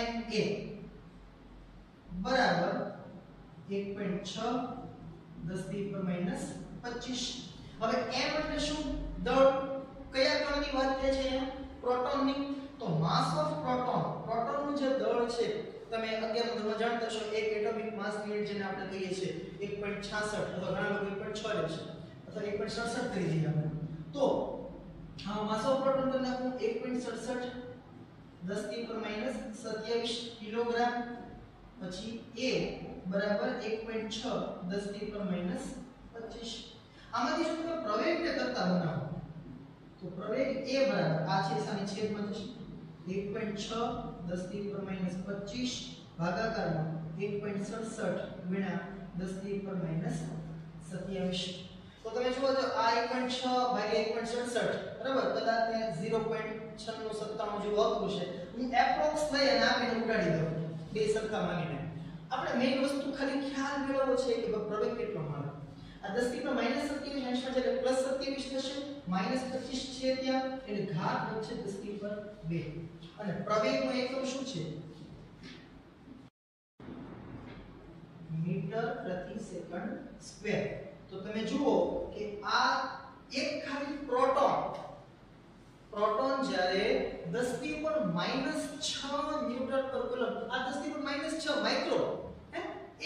બરાબર 1.6 10⁻25. હવે m એટલે શું? દળ. કયા કણની વાત થાય છે અહીંયા? પ્રોટોનની. તો માસ ઓફ પ્રોટોન, પ્રોટોનનું જે દળ છે તમે 11 ધોરણમાં જાણતા છો એક એટોમિક માસ યુનિટ જેને આપણે કહીએ છીએ 1.66 અથવા ઘણા લોકો 1.6 લે છે અથવા 1.67 કરી દઈએ આપણે તો માસ ઓફ પ્રોટોન કરી નાખું 1.67 10 ની ઉપર માઈનસ 27 કિલોગ્રામ પછી a બરાબર 1.6 10 ની ઉપર માઈનસ 25 આમાંથી જો તમે પ્રવેગને કરતા બનાવો તો પ્રવેગ a બરાબર આ છે સામે છેદમાં થશે 1.6 10 ની ઉપર માઈનસ 25 ભાગાકારમાં 1.67 ગુણ્યા 10 ની ઉપર માઈનસ 27 તો તમે જુઓ તો આ 1.6 ભાગ્યા 1.67 બરાબર કદાચ ને 0.9697 જેવું આવતું છે હું એપ્રોક્સ લઈ અને આપીને ઉડાડી દઉં બે સરખા માનીને આપણે મેઈન વસ્તુ ખાલી ખ્યાલ મેળવવો છે કે પ્રવેગ કેટલો મળે આ 10 ની ઉપર માઈનસ 27 અંશમાં એટલે પ્લસ 27 થશે માઈનસ 25 છે ત્યાં એટલે ઘાત વચ્ચે 10 ની ઉપર 2 અને પ્રવેગનો એકમ શું છે મીટર પ્રતિ સેકન્ડ સ્ક્વેર તો તમે જુઓ કે આ એક ખાલી પ્રોટોન જ્યારે 10 ની ઉપર -6 ન્યૂટન પર કુલમ આ 10 ની ઉપર -6 માઇક્રો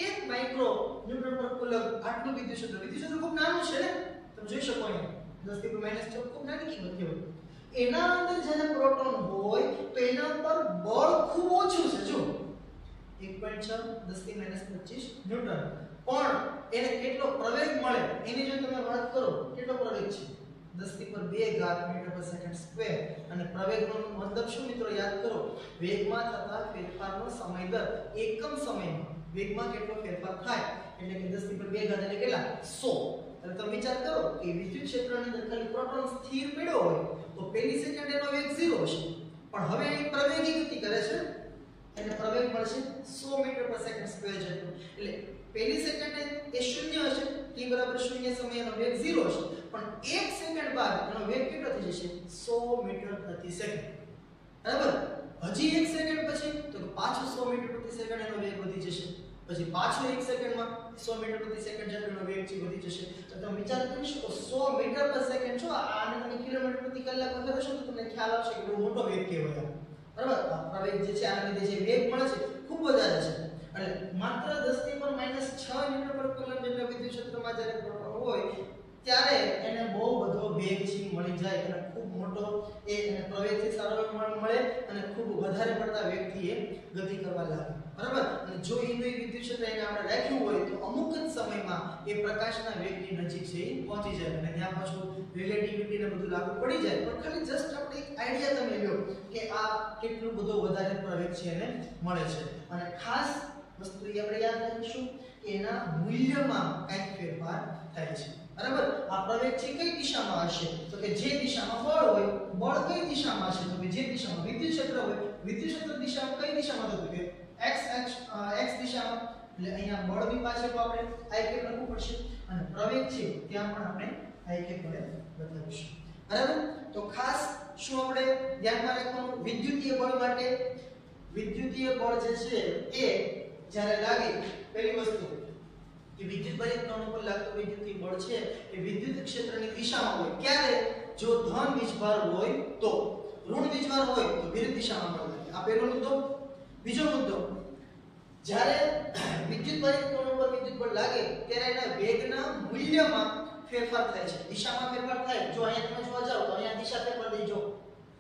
1 માઇક્રો ન્યૂટન પર કુલમ આટલું વિદ્યુત ક્ષેત્ર ખૂબ નાનું છે ને તમે જોઈ શકો અહીં 10 ની ઉપર -6 ખૂબ નાની કિંમત કહેવાય એના અંદર જ્યારે પ્રોટોન હોય તો એના પર બળ ખૂબ ઓછું છે જો 1.6 10 ની -25 ન્યૂટન પણ એને કેટલો પ્રવેગ મળે એની જો તમે વાત કરો કેટલો પ્રવેગ છે 10 ની પર 2 ઘાત મીટર પર સેકન્ડ સ્ક્વેર અને પ્રવેગનો મતલબ શું મિત્રો યાદ કરો વેગમાં થતા ફેરફારનો સમય દર એકમ સમયમાં વેગમાં કેટલો ફેરફાર થાય એટલે કે 10 ની પર 2 ઘાત એટલે કેટલા 100 એટલે તમે વિચાર કરો કે વિદ્યુત ક્ષેત્રની અંદર ખાલી પ્રોટોન સ્થિર પડ્યો હોય તો પહેલી સેકન્ડ એનો વેગ 0 હશે પણ હવે એ પ્રવેગી ગતિ કરે છે એટલે પ્રવેગ મળશે 100 મીટર પર સેકન્ડ સ્ક્વેર જેટલો એટલે પહેલી સેકન્ડે એ 0 હશે t બરાબર 0 સમયે એનો વેગ 0 હશે પણ 1 સેકન્ડ બાદ એનો વેગ કેટલો થઈ જશે 100 મીટર પ્રતિ સેકન્ડ બરાબર હજી 1 સેકન્ડ પછી તો પાછો 100 મીટર પ્રતિ સેકન્ડ એનો વેગ વધી જશે પછી પાછો 1 સેકન્ડમાં 100 મીટર પ્રતિ સેકન્ડ જેટલો વેગ છે વધી જશે તો તમે વિચાર કરી શકો 100 મીટર પર સેકન્ડ જો આને તમે કિલોમીટર પ્રતિ કલાકમાં ફેરવશો તો તમને ખ્યાલ આવશે કે બહુ મોટો વેગ કહેવાય બરાબર આ પ્રવેગ જે છે આના લીધે જે વેગ મળે છે ખૂબ વધારે છે એટલે માત્ર 10 ની પર -6 ન્યૂટન પર કુલમ જેટલા વિદ્યુત ક્ષેત્રમાં જ્યારે પ્રોટોન હોય ત્યારે એને બહુ બધો વેગ છે મળી જાય અને ખૂબ મોટો એને પ્રવેગથી સારો મળે અને ખૂબ વધારે પડતા વેગથી એ ગતિ કરવા લાગે બરાબર અને જો એનું વિદ્યુત ક્ષેત્ર એને આપણે રાખ્યું હોય તો અમુક જ સમયમાં એ પ્રકાશના વેગની નજીક છે પહોંચી જાય અને ત્યાં પાછું રિલેટિવિટી ને બધું લાગુ પડી જાય પણ ખાલી જસ્ટ આપણે એક આઈડિયા તમે લ્યો કે આ કેટલું બધો વધારે પ્રવેગ છે એને મળે છે અને ખાસ વસ્તુ એ આપણે યાદ રાખીશું કે એના મૂલ્યમાં કંઈક ફેરફાર થાય છે બરાબર આ પ્રવેગ છે કઈ દિશામાં હશે તો કે જે દિશામાં બળ હોય બળ કઈ દિશામાં હશે તો કે જે દિશામાં વિદ્યુત ક્ષેત્ર હોય વિદ્યુત ક્ષેત્ર દિશામાં કઈ દિશામાં થતું કે x દિશામાં એટલે અહીંયા બળ ની પાછળ તો આપણે i કે લખવું પડશે અને પ્રવેગ છે ત્યાં પણ આપણે i કે વડે બતાવીશું બરાબર તો ખાસ શું આપણે ધ્યાનમાં રાખવાનું વિદ્યુતીય બળ માટે વિદ્યુતીય બળ જે છે એ જ્યારે લાગે પહેલી વસ્તુ કે વિદ્યુત બળ કણ ઉપર લાગતો વિદ્યુતીય બળ છે એ વિદ્યુત ક્ષેત્રની દિશામાં હોય ક્યારે જો ધન વીજભાર હોય તો ઋણ વીજભાર હોય તો વિરુદ્ધ દિશામાં બળ લાગે આ પહેલો મુદ્દો બીજો મુદ્દો જ્યારે વિદ્યુત બળ કણ ઉપર વિદ્યુત બળ લાગે ત્યારે એના વેગના મૂલ્યમાં ફેરફાર થાય છે દિશામાં ફેરફાર થાય જો અહીંયા તમે જોવા જાવ તો અહીંયા દિશા ફેરફાર થઈ જો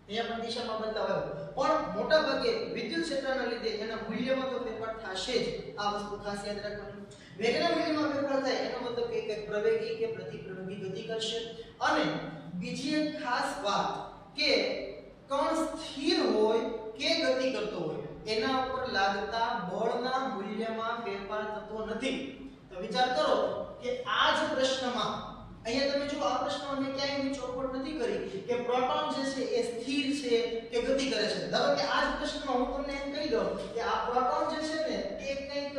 અહીંયા પણ દિશામાં બદલાવ આવ્યો પણ મોટા ભાગે વિદ્યુત ક્ષેત્રના લીધે એના મૂલ્યમાં તો ફેરફાર થશે જ આ વસ્તુ ખાસ યાદ રાખવાની વેગના મૂલ્યમાં ફેરફાર થાય એનો મતલબ કે કંઈક પ્રવેગી કે પ્રતિપ્રવેગી ગતિ કરશે અને બીજી એક ખાસ વાત કે કણ સ્થિર હોય કે ગતિ કરતો હોય એના ઉપર લાગતા બળના મૂલ્યમાં ફેરફાર થતો નથી તો વિચાર કરો કે આ જ પ્રશ્નમાં અહીંયા તમે જો આ પ્રશ્નમાં મેં ક્યાંય એવી ચોખવટ નથી કરી કે પ્રોટોન જે છે એ સ્થિર છે કે ગતિ કરે છે ધારો કે આ જ પ્રશ્નમાં હું તમને એમ કહી દઉં કે આ પ્રોટોન જે છે ને એ કંઈક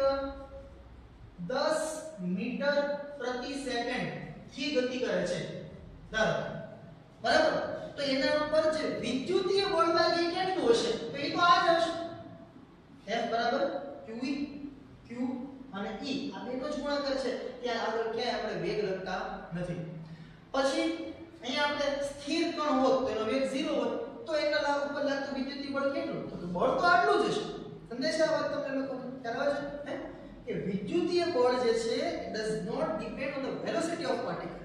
10 મીટર પ્રતિ સેકન્ડ થી ગતિ કરે છે બરાબર તો એના ઉપર જે વિદ્યુતીય બળ લાગે કેટલું હશે તો એ તો આ જ હશે F બરાબર QE Q અને E આ બેનો જ ગુણાકાર છે ત્યાં આગળ ક્યાંય આપણે વેગ લખતા નથી પછી અહીંયા આપણે સ્થિર કણ હોત તો એનો વેગ 0 હોત તો એના ઉપર લાગતું વિદ્યુતીય બળ કેટલું તો બળ તો આટલું જ હશે સમજાય છે આ વાત તમને લોકોને? ખ્યાલ આવે છે હે કે વિદ્યુતીય બળ જે છે does not depend on the velocity of particle.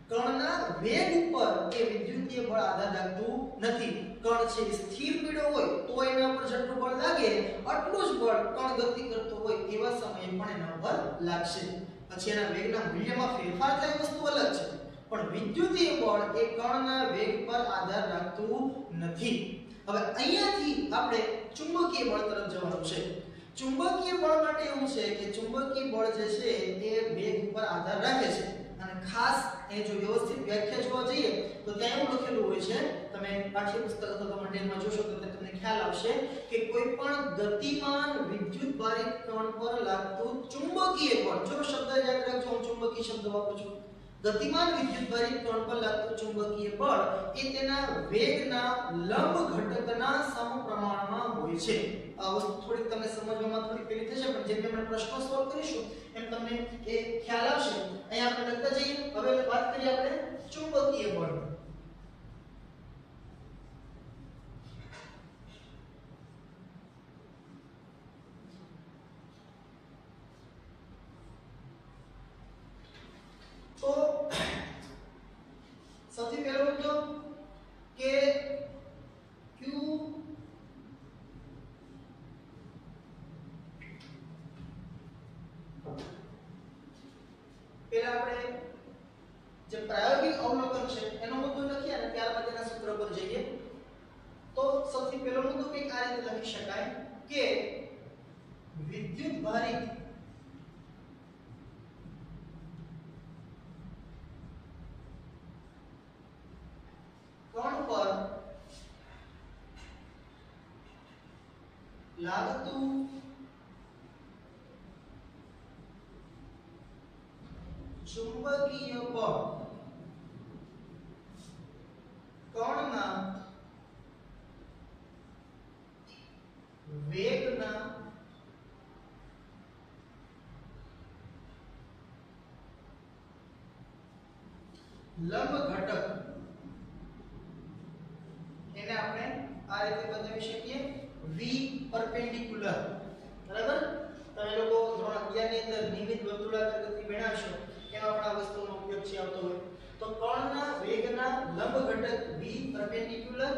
કણના વેગ ઉપર એ વિદ્યુતીય બળ આધાર રાખતું નથી. કણ છે સ્થિર પીડો હોય તો એના પર જેટલું બળ લાગે આટલું જ બળ કણ ગતિ કરતો હોય એવા સમયે પણ એના પર લાગશે. પછી એના વેગના મૂલ્યમાં ફેરફાર થાય વસ્તુ અલગ છે, પણ વિદ્યુતીય બળ એ કણના વેગ પર આધાર રાખતું નથી. હવે અહીંયાથી આપણે ચુંબકીય બળ તરફ જવાનું છે. ચુંબકીય બળ માટે એવું છે કે ચુંબકીય બળ જે છે એ વેગ ઉપર આધાર રાખે છે, અને ખાસ એ જો વ્યવસ્થિત વ્યાખ્યા જોવા જઈએ તો ત્યાં એવું લખેલું હોય છે, તમે પાઠ્યપુસ્તક અથવા મટીરિયલમાં જોશો તો તમને ખ્યાલ આવશે કે કોઈ પણ ગતિમાન વિદ્યુતભારિત કણ પર લાગતું ચુંબકીય બળ, જો શબ્દ યાદ રાખજો, હું ચુંબકીય શબ્દ વાપરું છું. ગતિમાન વિદ્યુતભારિત કણ પર લાગતું ચુંબકીય બળ એ તેના વેગના લંબ ઘટકના સમપ્રમાણમાં હોય છે. આ વસ્તુ થોડીક તમને સમજવામાં થોડી પેલી થશે, પણ જેમ આપણે પ્રશ્નો સોલ્વ કરીશું એમ તમને એ ખ્યાલ આવશે. અહીંયા આપણે લખતા જઈએ. હવે વાત કરીએ આપણે ચુંબકીય બળ. તો સૌથી પહેલો મુદ્દો કે Q પહેલા આપણે જે પ્રાયોગિક અવલોકન છે એનો મુદ્દો લખીએ અને ત્યારબાદ એના સૂત્ર પર જઈએ. તો સૌથી પહેલો મુદ્દો કંઈક આ રીતે લખી શકાય કે વિદ્યુતભારિત કણ પર લાગતું ચુંબકીય બળ કણના વેગના લંબ ઘટક એને આપણે આ રીતે બતાવી શકીએ v પરપેન્ડિક્યુલર. બરાબર? તમે લોકો ધોરણ 11 ની અંદર નિયમિત વર્તુળાકાર ગતિ ભણાવશો એમાં પણ આ વસ્તુનો ઉપયોગ છે આવતો હોય. તો કણના વેગના લંબ ઘટક v પરપેન્ડિક્યુલર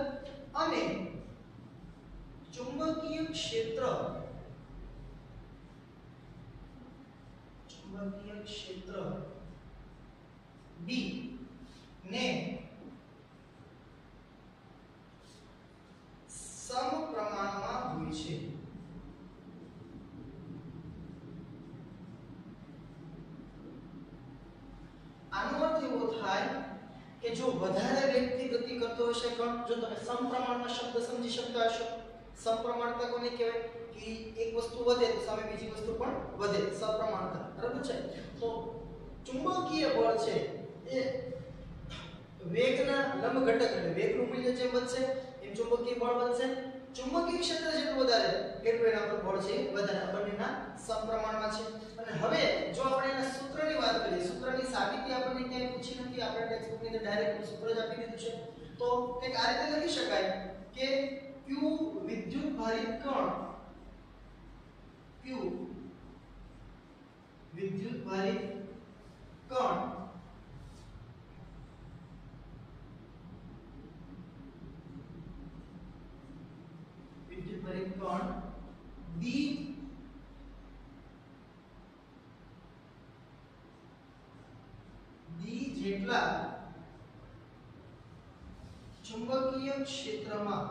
અને ચુંબકીય ક્ષેત્ર b ને સમપ્રમાણમાં હોય છે. આનો અર્થ એવો થાય કે જો વધારે વેગથી ગતિ કરતો હશે કણ, જો તમે સમપ્રમાણમાં શબ્દ સમજી શકતા હશો. સમપ્રમાણતા કોને કહેવાય કે એક વસ્તુ વધે તો સામે બીજી વસ્તુ પણ વધે, સપ્રમાણતા. બરાબર છે? તો ચુંબકીય બળ છે એ વેગના લંબ ઘટક એટલે વેગનું મૂલ્ય જેમ વધશે એમ ચુંબકીય બળ વધશે. ચુંબકીય ક્ષેત્ર જેટલું વધારે એટલું એના પર બળ છે વધારે. બંનેના સમપ્રમાણમાં છે. અને હવે જો આપણે એના સૂત્રની વાત કરીએ, સૂત્રની સાબિતી આપણને ક્યાંય પૂછી નથી, આપણે ટેક્સ્ટબુકની અંદર ડાયરેક્ટ સૂત્ર જ આપી દીધું છે. તો કંઈક આ રીતે લખી શકાય કે Q વિદ્યુતભારિત કણ, Q વિદ્યુતભારિત કણ B જેટલા ચુંબકીય ક્ષેત્રમાં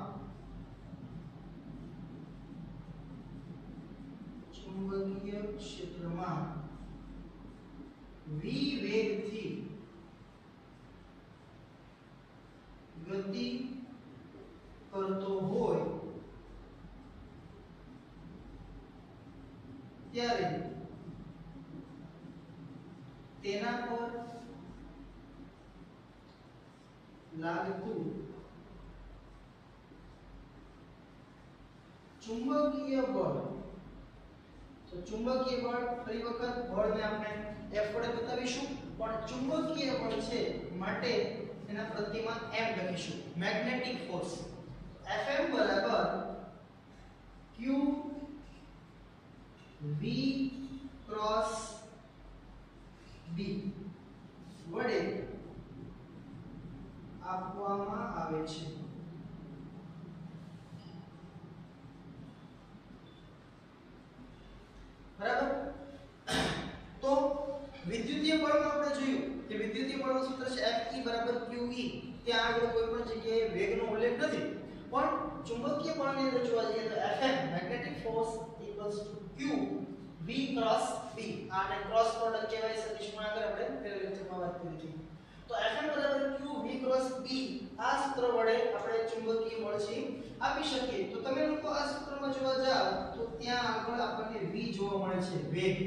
v વેગથી ગતિ કરતો હોય ત્યારે તેના પર લાગતું ચુંબકીય બળ. તો ચુંબકીય બળ ફરી વખત બળને આપણે F વડે બતાવીશું, પણ ચુંબકીય બળ છે માટે એના પ્રતિમાન M લખીશું. મેગ્નેટિક ફોર્સ Fm બરાબર Q V ક્રોસ B વડે આપવામાં આવે છે। બરાબર। તો વિદ્યુતીય બળમાં આપણે જોયું કે વિદ્યુતીય બળનું સૂત્ર છે Fe બરાબર QE। ત્યાં આગળ કોઈ પણ જગ્યાએ વેગનો ઉલ્લેખ નથી, પણ ચુંબકીય બળની અંદર જોવા જઈએ તો Fm magnetic force equals to Q V cross B। આને ક્રોસ પ્રોડક્ટ કહેવાય છે, સદિશમાં આગળ આપણે પહેલા લેક્ચરમાં વાત કરી હતી। તો Fm બરાબર Q V ક્રોસ B આ સૂત્ર વડે આપણે ચુંબકીય બળ છે આપી શકીએ। તો તમે લોકો આ સૂત્રમાં જોવા જાવ તો ત્યાં આગળ આપણને V જોવા મળે છે, વેગ।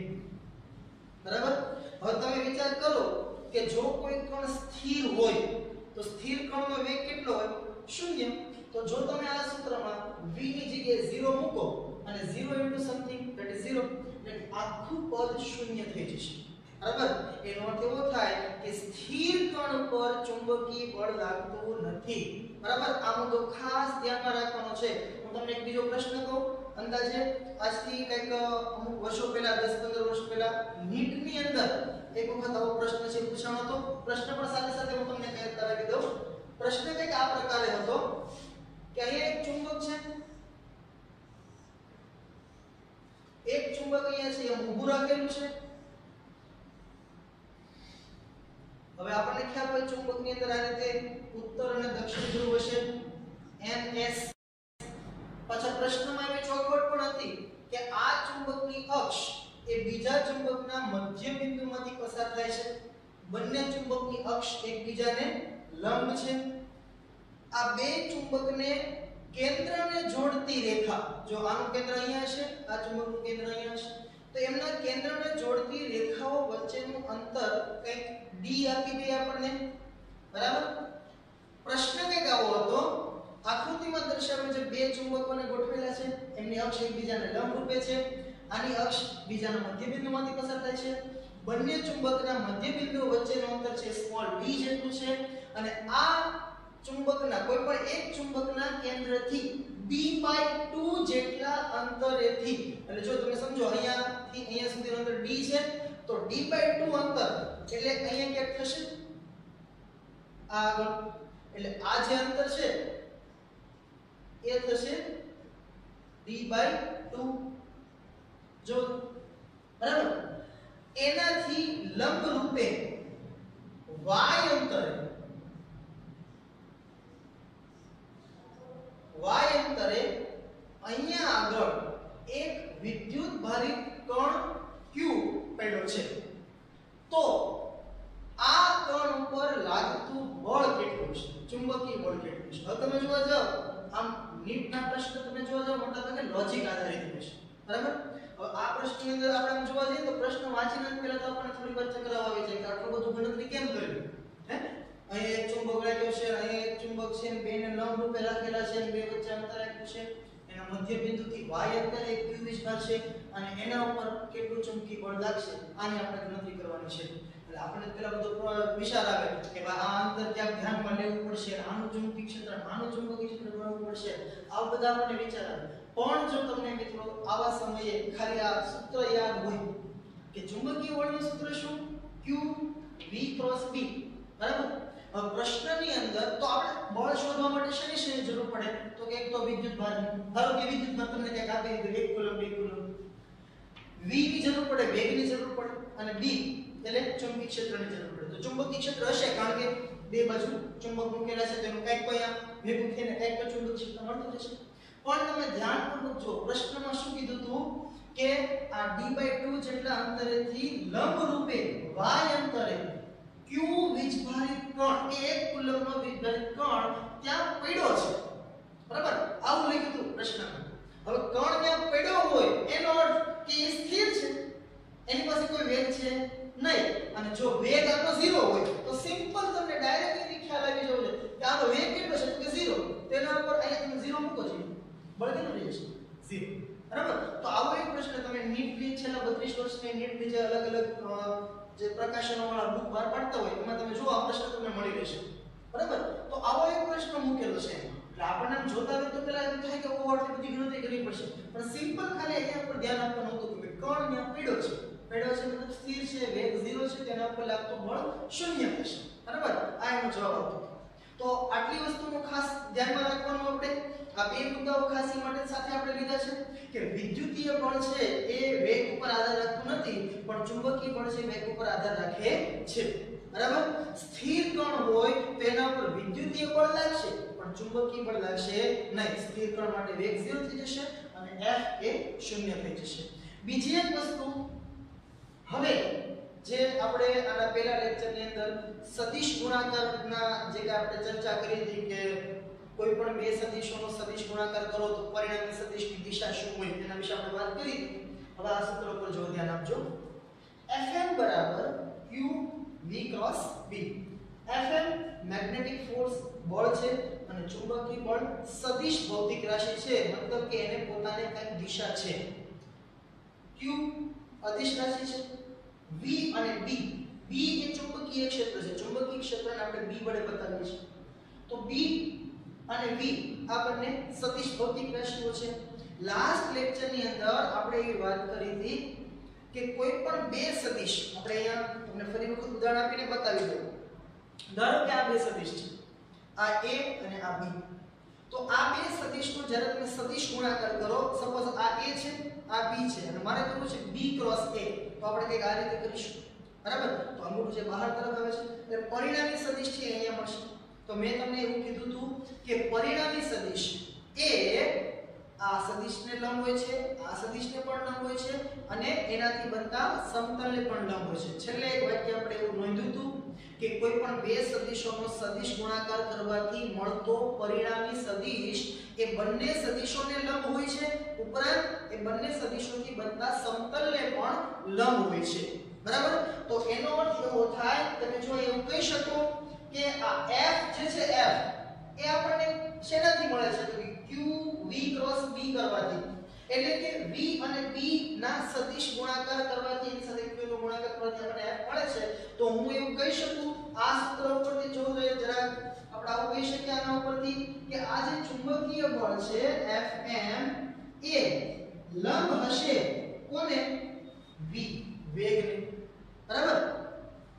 બરાબર। હવે તમે વિચાર કરો કે જો કોઈ કણ સ્થિર હોય તો સ્થિર કણનો વેગ કેટલો હોય? 0। તો જો તમે આ સૂત્રમાં v ની જગ્યાએ 0 મૂકો અને 0 into something that is 0 એટલે આખું પદ શૂન્ય થઈ જશે। બરાબર। એનો અર્થ એવો થાય કે સ્થિર કણ પર ચુંબકીય બળ લાગતું નથી। બરાબર। આ મુદ્દો ખાસ ધ્યાનમાં રાખવાનો છે। હું તમને એક બીજો પ્રશ્ન કહું। અંદાજે આજથી કંઈક અમુક વર્ષો પહેલા 10-15 વર્ષ પહેલા નીટની અંદર એક વખત આવો પ્રશ્ન છે પૂછાણો હતો। પ્રશ્ન પણ સાથે સાથે હું તમને કહી કરાવી દઉં। પ્રશ્ન કંઈક આ પ્રકારે હતો કે અહીંયા એક ચુંબક છે, એક ચુંબક અહીંયા છે એમ ઊભું રાખેલું છે। હવે આપણને ખ્યાલ હોય ચુંબકની અંદર આ રીતે ઉત્તર અને દક્ષિણ ધ્રુવ હશે NS। પાછા પ્રશ્નમાં એવી ચોખવટ પણ હતી કે આ ચુંબકની અક્ષ એ બીજા ચુંબકના મધ્ય બિંદુમાંથી પસાર થાય છે। બંને ચુંબકની અક્ષ એકબીજાને લંબ છે। આ બે ચુંબકને કેન્દ્રને જોડતી રેખા, જો આનું કેન્દ્ર અહીંયા હશે, આ ચુંબકનું કેન્દ્ર અહીંયા હશે, તો એમના કેન્દ્રને જોડતી રેખાઓ વચ્ચેનું અંતર કંઈક d આપી દે આપણને। બરાબર। પ્રશ્ન કંઈક આવો હતો, આકૃતિમાં દર્શાવેલ જે બે ચુંબકોને ગોઠવેલા છે એમની અક્ષ એકબીજાને લંબ રૂપે છે। આની અક્ષ બીજાના મધ્ય બિંદુમાંથી પસાર થાય છે। બંને ચુંબકના મધ્ય બિંદુ વચ્ચેનું અંતર છે સ્મોલ d જેટલું છે અને આ ચુંબકના કોઈ પણ એક ચુંબકના કેન્દ્રથી d/2 જેટલા અંતરેથી, એટલે જો તમે સમજો અહીંયાથી અહીંયા સુધીનું અંતર d છે તો d/2 અંતર એટલે અહીંયા ક્યાંક થશે આ આગળ, એટલે આ જે અંતર છે એ થશે d/2 જો। બરાબર। એનાથી લંબ રૂપે y અંતરે અહીંયા આગળ એક વિદ્યુત ભારિત કણ q પડ્યો છે। તો આ કણ ઉપર લાગતું બળ કેટલું છે, ચુંબકીય બળ કેટલું છે? હવે તમે જોવા જાવ આમ નીટના પ્રશ્ન તમે જોવા જાવ મોટા ભાગે લોજિક આધારિત હોય છે। બરાબર। હવે આ પ્રશ્નની અંદર આપણે જોવા જઈએ તો પ્રશ્ન વાંચીને પહેલા તો આપણને થોડી વાર ચક્કર આવી જાય કે આટલું બધું ગણતરી કેમ કર્યું? હે, અહીં એક ચુંબક રાખ્યો છે, અહીં એક ચુંબક છે, બેને લંબ રૂપે રાખેલા છે, બે વચ્ચે અંતર આપ્યું છે, એના મધ્ય બિંદુથી y અંતરે એક q વિસ્તાર છે અને એના ઉપર કેટલું ચુંબકીય બળ લાગશે આની આપણે ગણતરી કરવાની છે। એટલે આપણે પેલા બધો વિચાર આવે કે ભાઈ આ અંતર ક્યાંક ધ્યાનમાં લેવું પડશે, આનું ચુંબકીય ક્ષેત્ર, આનું ચુંબકીય ક્ષેત્ર ગણવું પડશે, આ બધા આપણને વિચાર આવે। પણ જો તમને મિત્રો આવા સમયે ખાલી આ સૂત્ર યાદ હોય કે ચુંબકીય બળનું સૂત્ર શું? Q V cross B। બરાબર। હવે પ્રશ્નની અંદર તો આપણે બળ શોધવા માટે શેની જરૂર પડે? તો કે એક તો વિદ્યુત ભારની, ધારો કે વિદ્યુત ભાર તમને કંઈક આપી દીધું 1 કુલમ 2 કુલમ, V ની જરૂર પડે, વેગની જરૂર પડે અને B એટલે ચુંબકીય ક્ષેત્રની જરૂર પડે। તો ચુંબકીય ક્ષેત્ર હશે કારણ કે બે બાજુ ચુંબક મૂકેલા છે તેનું કંઈક કોઈ ભેગું થઈને કંઈક તો ચુંબકીય ક્ષેત્ર મળતું રહેશે। પણ તમે ધ્યાનપૂર્વક જો પ્રશ્નમાં શું કીધું હતું કે આ d/2 જેટલા અંતરેથી લંબ રૂપે y અંતરે q વીજભારિત કણ કે 1 કુલમનો વીજભારિત કણ ત્યાં પડ્યો છે। બરાબર। આવું લખ્યું હતું પ્રશ્નમાં। હવે કણ ત્યાં પડ્યો હોય એનો અર્થ કે એ સ્થિર છે, એની પાસે કોઈ વેગ છે નહીં, અને જો વેગ આનો 0 હોય તો સિમ્પલ તમને ડાયરેક્ટ એની ખ્યાલ આવી જવો છે કે આનો વેગ કેટલો છે તો કે 0, તેના ઉપર અહીંયા તમે 0 મૂકો છો બળ કેટલું રહે છે 0। બરાબર। તો આવો એક પ્રશ્ન તમે નીટની છેલ્લા 32 વર્ષની નીટની જે અલગ અલગ જે પ્રકાશનોવાળા બુક બહાર પાડતા હોય એમાં તમે જો આ પ્રશ્ન તમને મળી રહેશે। બરાબર। તો આવો એક પ્રશ્ન મૂકેલો છે, એટલે આપણને જોતા હોય તો પેલા એમ થાય કે ઓ આટલી બધી ગણતરી કરવી પડશે, પણ સિમ્પલ ખાલી અહીંયા પર ધ્યાન આપવાનું હતું કે કણ અહીંયા પડ્યો છે મતલબ સ્થિર છે, વેગ 0 છે, તેના ઉપર લાગતું બળ 0 થશે. બરાબર, આ એનો જવાબ હતો. તો આટલી વસ્તુનું ખાસ ધ્યાનમાં રાખવાનું આપણે. આ બે મુદ્દાઓ ખાસ એ માટે સાથે આપણે લીધા છે કે વિદ્યુતીય બળ છે એ વેગ ઉપર આધાર રાખતું નથી, પણ ચુંબકીય બળ છે વેગ ઉપર આધાર રાખે છે. બરાબર, સ્થિર કણ હોય તો એના ઉપર વિદ્યુતીય બળ લાગશે પણ ચુંબકીય બળ લાગશે નહીં. સ્થિર કણ માટે વેગ 0 થઈ જશે અને F એ 0 થઈ જશે. બીજી એક વસ્તુ, હવે જે આપણે આના પહેલા લેક્ચરની અંદર સદિશ ગુણાકારના જે કે આપણે ચર્ચા કરી હતી કે કોઈ પણ બે સદિશોનો સદિશ ગુણાકાર કરો તો પરિણામી સદિશની દિશા શું હોય તેના વિશે આપણે વાત કરી હતી. હવે આ સૂત્ર પર જો ધ્યાન આપજો. Fm બરાબર q v cross b. Fm magnetic force બળ છે અને ચુંબકીય બળ સદિશ ભૌતિક રાશિ છે, મતલબ કે એને પોતાને કંઈક દિશા છે. q અદિશ રાશિ છે, v અને b એ ચુંબકીય ક્ષેત્ર છે. ચુંબકીય ક્ષેત્રને આપણે b વડે બતાવીએ છીએ. તો b અને v આ બંને સદિશ ભૌતિક રાશિઓ છે. લાસ્ટ લેક્ચરની અંદર આપણે એ વાત કરી હતી કે કોઈ પણ બે સદિશ, આપણે અહીંયા તમને ફરી વખત ઉદાહરણ આપીને બતાવી દઉં. ધારો કે આ બે સદિશ છે, આ a અને આ b. તો આ બે સદિશનો જ્યારે તમે સદિશ ગુણાકાર કરો, સપોઝ આ a છે, આ b છે અને મારે કરવું છે b ક્રોસ a, તો આપણે કંઈક આ રીતે કરીશું. બરાબર, તો અંગૂઠું જે બહાર તરફ આવે છે એટલે પરિણામી સદિશ છે અહીંયા મળશે. તો મેં તમને એવું કીધું હતું કે પરિણામી સદિશ એ આ સદિશને લંબ હોય છે, આ સદિશને પણ લંબ હોય છે અને એનાથી બનતા સમતલને પણ લંબ હોય છે. છેલ્લે એક વાક્ય આપણે એવું નોંધ્યું હતું કે કોઈ પણ બે સદિશોનો સદિશ ગુણાકાર કરવાથી મળતો પરિણામી સદિશ એ બંને સદિશોને લંબ હોય છે, ઉપરાંત એ બંને સદિશોથી બનતા સમતલને પણ લંબ હોય છે. બરાબર, તો એનો અર્થ એવો થાય, તમે જો એવું કહી શકો કે આ f જે છે f એ આપણને શેનાથી મળે છે? તો q v ક્રોસ b કરવાથી, એટલે કે v અને b ના સદિશ ગુણાકાર કરવાથી, એની સાથે q નો ગુણાકાર કરવાથી આપણને f મળે છે. તો હું એવું કહી શકું આ સૂત્ર ઉપરથી જો જરા આપણે આવું કહી શકીએ આના ઉપરથી કે આ જે ચુંબકીય બળ છે Fm એ લંબ હશે કોને? v, વેગને. બરાબર,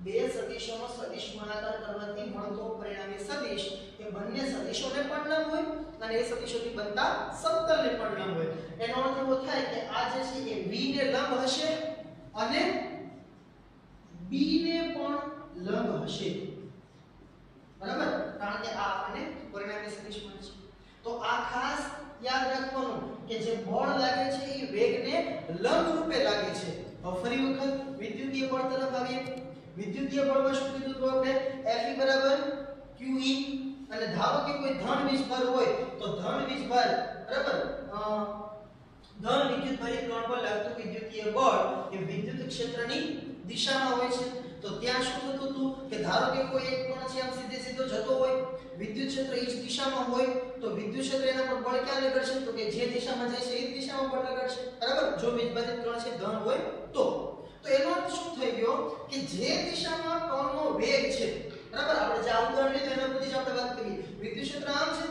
બે સદિશોનો સદિશ ગુણાકાર કરવાથી મળતો પરિણામી સદિશ એ બંને સદિશોને પણ લંબ હોય અને એ સદિશોથી બનતા સમતલને પણ લંબ હોય. એનો અર્થ એવો થાય કે આ જે છે એ v ને લંબ હશે અને b ને પણ લંબ હશે. બરાબર, કારણ કે આ આપણને પરિણામી સદિશ મળે છે. તો આ ખાસ યાદ રાખવાનું કે જે બળ લાગે છે એ વેગને લંબ રૂપે લાગે છે. હવે ફરી વખત વિદ્યુતીય બળ તરફ આવીએ. વિદ્યુતીય બળમાં શું કીધું તો આપણે Fe બરાબર QE, અને ધારો કે કોઈ ધન વીજભાર હોય તો ધન વીજભાર બરાબર ધન વિદ્યુતભારી કણ પર લાગતું વિદ્યુતીય બળ એ વિદ્યુત ક્ષેત્રની દિશામાં હોય છે. તો ત્યાં શું થતું હતું કે ધારો કે કોઈ એક કણ છે આમ સીધો જતો હોય, વિદ્યુત ક્ષેત્ર એ જ દિશામાં હોય તો વિદ્યુત ક્ષેત્ર એના પર બળ ક્યાં લગાડશે? તો કે જે દિશામાં જાય છે એ જ દિશામાં બળ લગાડશે. બરાબર, જો વીજભારિત કણ છે ધન હોય તો એનો અર્થ શું થઈ ગયો કે જે દિશામાં કણનો વેગ છે, બરાબર, આપણે જે ઉદાહરણ લીધું એના પરથી જ આપણે વાત કરીએ. વિદ્યુત ક્ષેત્ર આમ છે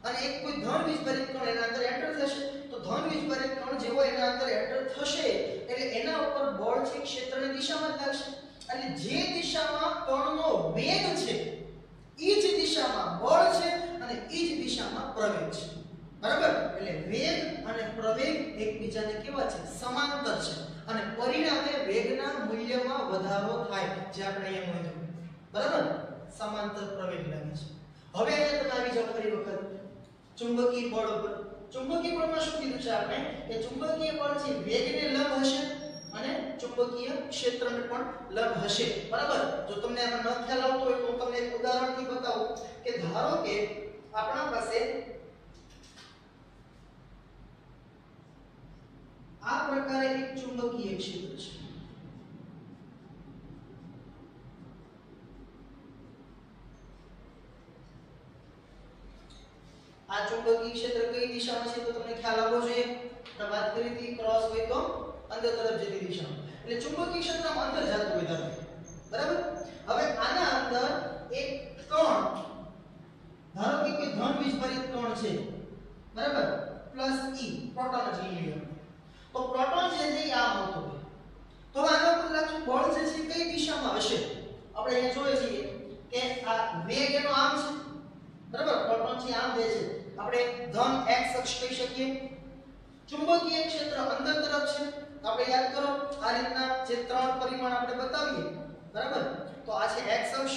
અને એક કોઈ ધન વીજભારિત કણ એના અંદર એન્ટર થશે, તો ધન વીજભારિત કણ જેવો એના અંદર એન્ટર થશે એટલે એના ઉપર બળ છે ક્ષેત્રની દિશામાં જ લાગશે. અને જે દિશામાં કણનો વેગ છે એ જ દિશામાં બળ છે અને એ જ દિશામાં પ્રવેગ છે. બરાબર, એટલે વેગ અને પ્રવેગ એકબીજાને કેવા છે? સમાંતર છે અને પરિણામે વેગના મૂલ્યમાં વધારો થાય, જે આપણે અહીંયા નોંધ્યું. બરાબર, સમાંતર પ્રવેગ લાગે છે. હવે અહીંયા તમે આવી જાવ ફરી વખત ચુંબકીય બળ ઉપર. ચુંબકીય બળમાં શું કીધું છે આપણે કે ચુંબકીય બળ છે વેગને લંબ હશે અને ચુંબકીય ક્ષેત્રને પણ લંબ હશે. બરાબર, જો તમને આમાં ન ખ્યાલ આવતો હોય તો હું તમને એક ઉદાહરણથી બતાવું કે ધારો કે આપણા પાસે આ પ્રકારે એક ચુંબકીય ક્ષેત્ર છે. આ ચુંબકીય ક્ષેત્ર કઈ દિશામાં છે તો તમને ખ્યાલ આવવો જોઈએ. આપણે વાત કરી હતી ક્રોસ હોય તો અંદર તરફ જતી દિશામાં, એટલે ચુંબકીય ક્ષેત્રમાં અંદર જતું હોય ધારો. બરાબર, હવે આના અંદર એક કણ, ધારો કે કોઈ ધન વીજભારિત કણ છે, બરાબર, પ્લસ E પ્રોટોન જ લઈ લેવાનું. તો પ્રોટોન જે છે એ આમ હોતું હોય. તો આગળ પર લખ્યું બળ જે છે કઈ દિશામાં હશે. આપણે અહીંયા જોઈએ છીએ કે આ વેગ એનો આમ છે, બરાબર. પ્રોટોન છે આમ દે છે, આપણે ધન x અક્ષ કહી શકીએ. ચુંબકીય ક્ષેત્ર અંદર તરફ છે, આપણે યાદ કરો આ રીતના જે ત્રણ પરિમાણ આપણે બતાવીએ, બરાબર. તો આ છે x અક્ષ,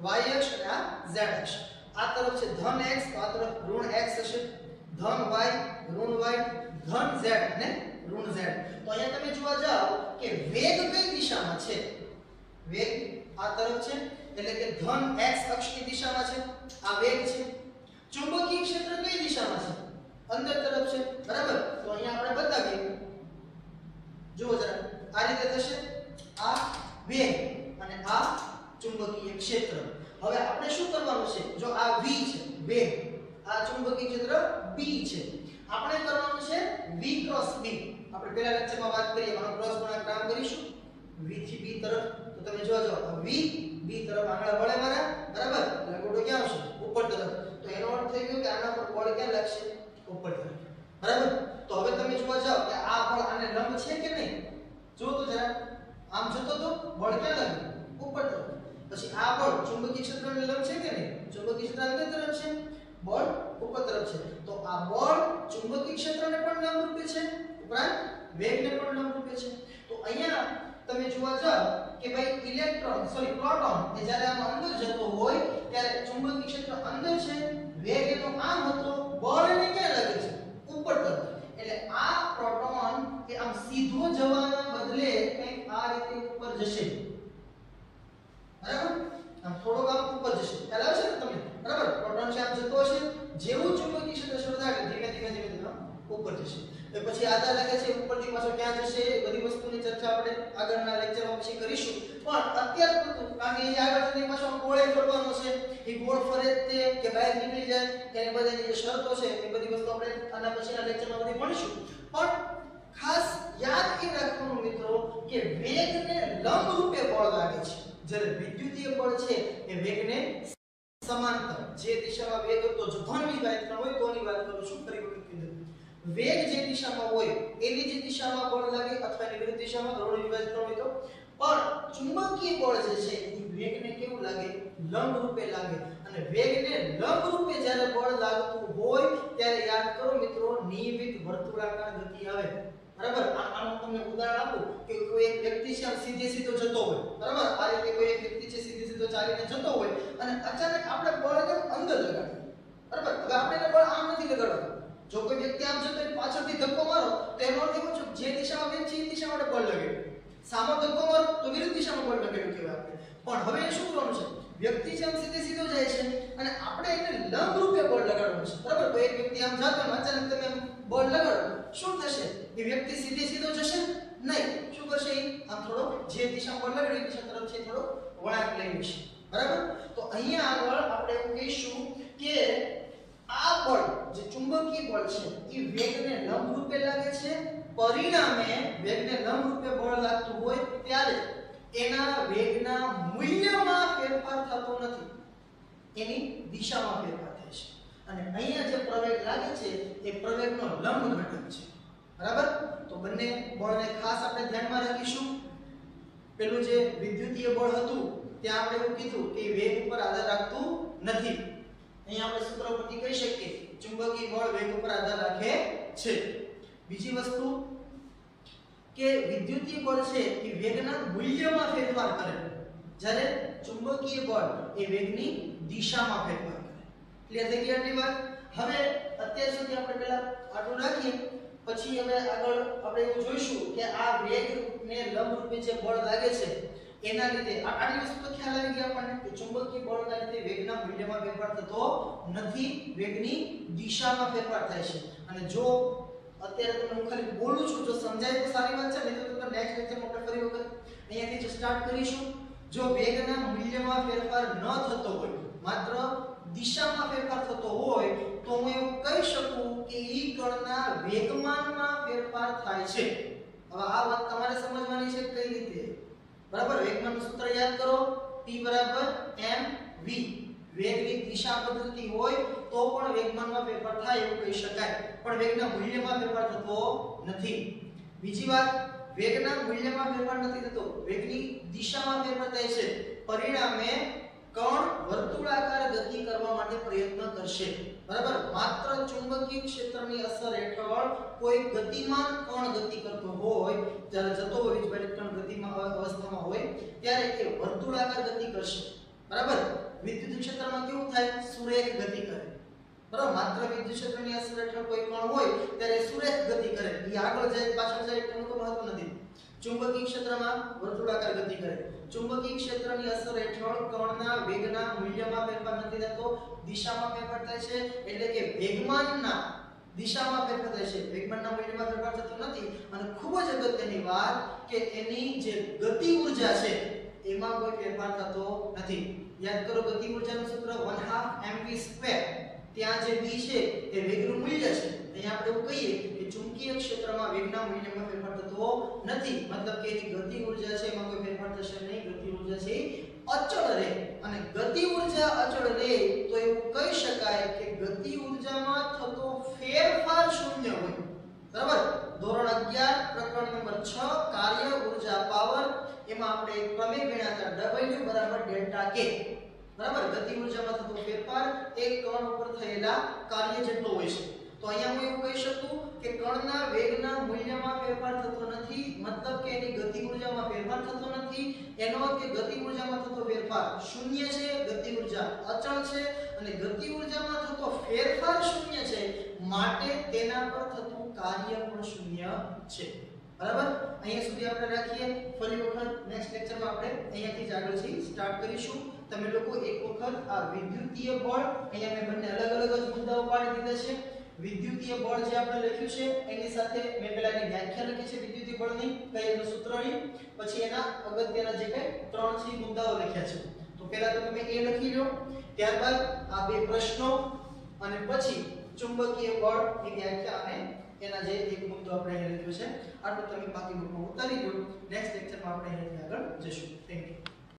y અક્ષ અને આ z અક્ષ. આ તરફ છે ધન x, તો આ તરફ ઋણ x હશે, ધન y, ઋણ y, ધન z અને ઋણ z. તો અહીંયા તમે જોવા જાઓ કે વેગ કઈ દિશામાં છે. વેગ આ તરફ છે એટલે કે ધન x અક્ષની દિશામાં છે, આ વેગ છે. ચુંબકીય ક્ષેત્ર કઈ દિશામાં છે? અંદર તરફ છે, બરાબર. તો અહીંયા આપણે બતાવીએ, જુઓ જરા આ રીતે થશે, આ વેગ અને આ ચુંબકીય ક્ષેત્ર. હવે આપણે શું કરવાનું છે? જો આ v છે વેગ, આ ચુંબકીય ક્ષેત્ર b છે, આપણે કરવાનું છે v ક્રોસ b. આપણે પહેલા લેક્ચરમાં વાત કરીએ, આનો ક્રોસ ગુણાકાર કામ કરીશું v થી b તરફ. તો તમે જોજો v b તરફ આંગળા વળે મારા, બરાબર. એટલે ગોળો ક્યાં આવશે? ઉપર તરફ. તો એનો અર્થ થઈ ગયો કે આના પર બળ ક્યાં લાગશે? ઉપર તરફ, બરાબર. તો હવે તમે જોવા જાઓ કે આ બળ આને લંબ છે કે નહીં? જો તો જરા આમ જતો તો બળ ક્યાં લાગ્યું? ઉપર તરફ. પછી આ બળ ચુંબકીય ક્ષેત્રને લંબ છે કે નહીં? ચુંબકીય ક્ષેત્ર અંદર તરફ છે, બળ ઉપર તરફ છે. તો આ બળ ચુંબકીય ક્ષેત્રને પણ લંબ રૂપે છે, ઉપરાંત વેગને પણ લંબ રૂપે છે. તો અહીંયા તમે જોવા જાઓ કે ભાઈ પ્રોટોન એ જ્યારે આમ અંદર જતો હોય ત્યારે ચુંબકીય ક્ષેત્ર અંદર છે, વેગ એનો આમ હતો, બળ એને ક્યાં લાગે છે? ઉપર તરફ. એટલે આ પ્રોટોન એ આમ સીધો જવાના બદલે કંઈક આ રીતે ઉપર જશે, બરાબર. આમ થોડોક આમ ઉપર જશે, ખ્યાલ આવે છે ને તમને? બરાબર. પ્રોટોન છે આમ જતો હશે, જેવું ચુંબકીય ક્ષેત્ર શરૂ થાય ધીમે ધીમે ઉપર જશે. તો પછી આધાર લાગે છે ઉપરથી પાછો ક્યાં જશે, એ બધી વસ્તુની ચર્ચા આપણે આગળના લેક્ચરમાં પછી કરીશું. પણ અત્યાર પૂરતું, કારણ કે એ આગળ જઈને પાછો ગોળે ફરવાનો છે, એ ગોળ ફરે તે કે બહાર નીકળી જાય, એને બધાની જે શરતો છે એ બધી વસ્તુ આપણે આના પછીના લેક્ચરમાં બધી ભણીશું. પણ ખાસ યાદ એ રાખવાનું મિત્રો કે વેગને લંબ રૂપે બળ લાગે છે, જ્યારે વિદ્યુતીય બળ છે એ વેગને સમાંતર, જે દિશામાં વેગ હતો, જો ધનની વાત કરું હોય તોની વાત કરું છું, ફરી વખત કીધું, વેગ જે દિશામાં હોય એની જે દિશામાં બળ લાગે અથવા એની વિરુદ્ધ દિશામાં ઋણ વિભાજિત હોય તો. પણ ચુંબકીય બળ જે છે એ વેગને કેવું લાગે? લંબ રૂપે લાગે. અને વેગને લંબ રૂપે જ્યારે બળ લાગતું હોય ત્યારે યાદ કરો મિત્રો, નિયમિત વર્તુળાકાર ગતિ આવે, બરાબર. આનું તમને ઉદાહરણ આપું કે કોઈ એક વ્યક્તિ છે સીધો જતો હોય, બરાબર. આ રીતે કોઈ એક વ્યક્તિ છે સીધો ચાલીને જતો હોય અને અચાનક આપણે બળને અંદર લગાડીએ, બરાબર. હવે આપણે એને બળ આમ નથી લગાડવાનું. જો કોઈ વ્યક્તિ આમ જતો હોય પાછળથી ધક્કો મારો તો એનો અર્થ એવો છે જે દિશામાં વેગ છે એ દિશામાં બળ લાગે. સામો ધક્કો મારો તો વિરુદ્ધ દિશામાં બળ લાગે કહેવાય આપણે. પણ હવે એ શું કરવાનું છે? વ્યક્તિ છે આમ સીધો જાય છે અને આપણે એને લંબ રૂપે બળ લગાડવાનું છે, બરાબર. તો એક વ્યક્તિ આમ જતો અને અચાનક તમે આમ બળ લગાડો, શું થશે? એ વ્યક્તિ સીધો જશે નહીં. શું કરશે? આમ થોડો જે દિશામાં બળ લગાડ્યું એ દિશા તરફ છે થોડો વળાંક લઈ લેશે, બરાબર. તો અહીંયા આગળ આપણે એવું કહીશું કે આ બળ જે ચુંબકીય બળ છે એ વેગને લંબ રૂપે લાગે છે. પરિણામે વેગને લંબ રૂપે બળ લાગતું હોય ત્યારે એના વેગના મૂલ્યમાં ફેરફાર થતો નથી, એની દિશામાં ફેરફાર થાય છે. અને અહીંયા જે પ્રવેગ લાગે છે એ પ્રવેગનો લંબ ઘટક છે, બરાબર. તો બંને બળને ખાસ આપણે ધ્યાનમાં રાખીશું. પેલું જે વિદ્યુતીય બળ હતું ત્યાં આપણે એવું કીધું કે વેગ ઉપર આધાર રાખતું નથી. અહીંયા આપણે સૂત્ર પરથી કહી શકીએ ચુંબકીય બળ વેગ ઉપર આધાર રાખે છે. બીજી વસ્તુ કે વિદ્યુતીય બળ છે એ વેગના મૂલ્યમાં ફેરફાર કરે, જ્યારે ચુંબકીય બળ એ વેગની દિશામાં ફેરફાર કરે. ક્લિયર થઈ ગઈ આટલી વાત? હવે અત્યાર સુધી આપણે પહેલા આટલું રાખીએ, પછી હવે આગળ આપણે એવું જોઈશું કે આ વેગને લંબ રૂપે જે બળ લાગે છે એના લીધે આટલી વસ્તુ તો ખ્યાલ આવી ગઈ આપણને કે ચુંબકીય બળના લીધે વેગના મૂલ્યમાં ફેરફાર થતો નથી, વેગની દિશામાં ફેરફાર થાય છે. અને જો અત્યારે તમને હું ખાલી બોલું છું, જો સમજાય તો સારી વાત છે, નહીં તો તમને નેક્સ્ટ લેક્ચરમાં આપણે ફરી વખત અહીંયાથી જ સ્ટાર્ટ કરીશું. જો વેગના મૂલ્યમાં ફેરફાર ન થતો હોય, માત્ર દિશામાં ફેરફાર થતો હોય તો હું એવું કહી શકું કે ઈ કણના વેગમાનમાં ફેરફાર થાય છે. હવે આ વાત તમારે સમજવાની છે કઈ રીતે, બરાબર. વેગમાનનું સૂત્ર યાદ કરો, T mv. વેગની દિશા બદલતી હોય તો પણ વેગમાનમાં ફેરફાર થાય એવું કહી શકાય, પણ વેગના મૂલ્યમાં ફેરફાર થતો નથી. બીજી વાત, વેગના મૂલ્યમાં ફેરફાર નથી થતો, વેગની દિશામાં ફેરફાર થાય છે. પરિણામે કણ વર્તુળાકાર ગતિ કરવા માટે પ્રયત્ન કરશે. બરાબર, માત્ર ચુંબકીય ક્ષેત્રની અસર હેઠળ કોઈ ગતિમાન કણ ગતિ કરતો હોય, જ્યારે જતો હોય વીજભારિત કણ ગતિમાં અવસ્થામાં હોય ત્યારે એ વર્તુળાકાર ગતિ કરશે. બરાબર, વિદ્યુત ક્ષેત્રમાં કેવું થાય? સુરેખ ગતિ કરે. બરાબર, માત્ર વિદ્યુત ક્ષેત્રની અસર હેઠળ કોઈ કણ હોય ત્યારે સુરેખ ગતિ કરે. એ આગળ જાય પાછળ જાય એનું તો મહત્વ નથી. ચુંબકીય ક્ષેત્રમાં વર્તુળાકાર ગતિ કરે. ચુંબકીય ક્ષેત્રની અસર હેઠળ કણના વેગના મૂલ્યમાં ફેરફાર નથી થતો, દિશામાં ફેરફાર થાય છે. એટલે કે વેગમાનના દિશામાં ફેરફાર થાય છે, વેગમાનના મૂલ્યમાં ફેરફાર થતો નથી. અને ખૂબ જ અગત્યની વાત કે એની જે ગતિ ઊર્જા છે એમાં કોઈ ફેરફાર થતો નથી. યાદ કરો, ગતિ ઊર્જાનું સૂત્ર 1/2 mv². ત્યાં જે v છે એ વેગનું મૂલ્ય છે. અહીંયા આપણે એવું કહીએ કે ચુંબકીય ક્ષેત્રમાં વેગના મૂલ્યમાં ફેરફાર થતો નથી, મતલબ કે એની ગતિ ઊર્જા છે એમાં કોઈ ફેરફાર થશે નહીં. ગતિ ઊર્જા છે અચળ રહે. અને ગતિ ઊર્જા અચળ રહે તો એવું કહી શકાય કે ગતિ ઊર્જામાં થતો ફેરફાર શૂન્ય હોય. બરાબર, ધોરણ 11 પ્રકરણ નંબર 6 કાર્ય ઊર્જા પાવર, એમાં આપણે ક્રમે ગણ્યા હતા W ડેલ્ટા K. બરાબર, ગતિ ઊર્જામાં થતો ફેરફાર એક કણ ઉપર થયેલા કાર્ય જેટલો હોય છે. તો અહીંયા હું એવું કહી શકું કે કણના વેગના મૂલ્યમાં ફેરફાર થતો નથી, મતલબ કે એની ગતિ ઊર્જામાં ફેરફાર થતો નથી. એનો અર્થ કે ગતિ ઊર્જામાં થતો ફેરફાર શૂન્ય છે, ગતિ ઊર્જા અચળ છે. અને ગતિ ઊર્જામાં થતો ફેરફાર શૂન્ય છે, માટે તેના પર થતું કાર્ય પણ શૂન્ય છે. બરાબર, અહીંયા સુધી આપણે રાખીએ. ફરી વખત નેક્સ્ટ લેક્ચરમાં આપણે અહીંયાથી જ આગળથી સ્ટાર્ટ કરીશું. તમે લોકો એક વખત આ વિદ્યુતીય બળ, અહીંયા મેં બંને અલગ અલગ જ મુદ્દાઓ પાડી દીધા છે. વિદ્યુતીય બળ જે આપણે લખ્યું છે એની સાથે મેં પહેલા એની વ્યાખ્યા લખી છે વિદ્યુતીય બળની, કઈ એનું સૂત્રની, પછી એના અગત્યના જે કઈ 3 મુદ્દાઓ લખ્યા છે. તો પહેલા તો તમે એ લખી લો, ત્યારબાદ આ બે પ્રશ્નો, અને પછી ચુંબકીય બળની વ્યાખ્યા અને એના જે એક મુદ્દો આપણે અહીં લખ્યો છે. આટલું તમે બાકી બુકમાં ઉતારી દો. નેક્સ્ટ લેક્ચરમાં આપણે અહીંયાથી આગળ જઈશું. Thank you.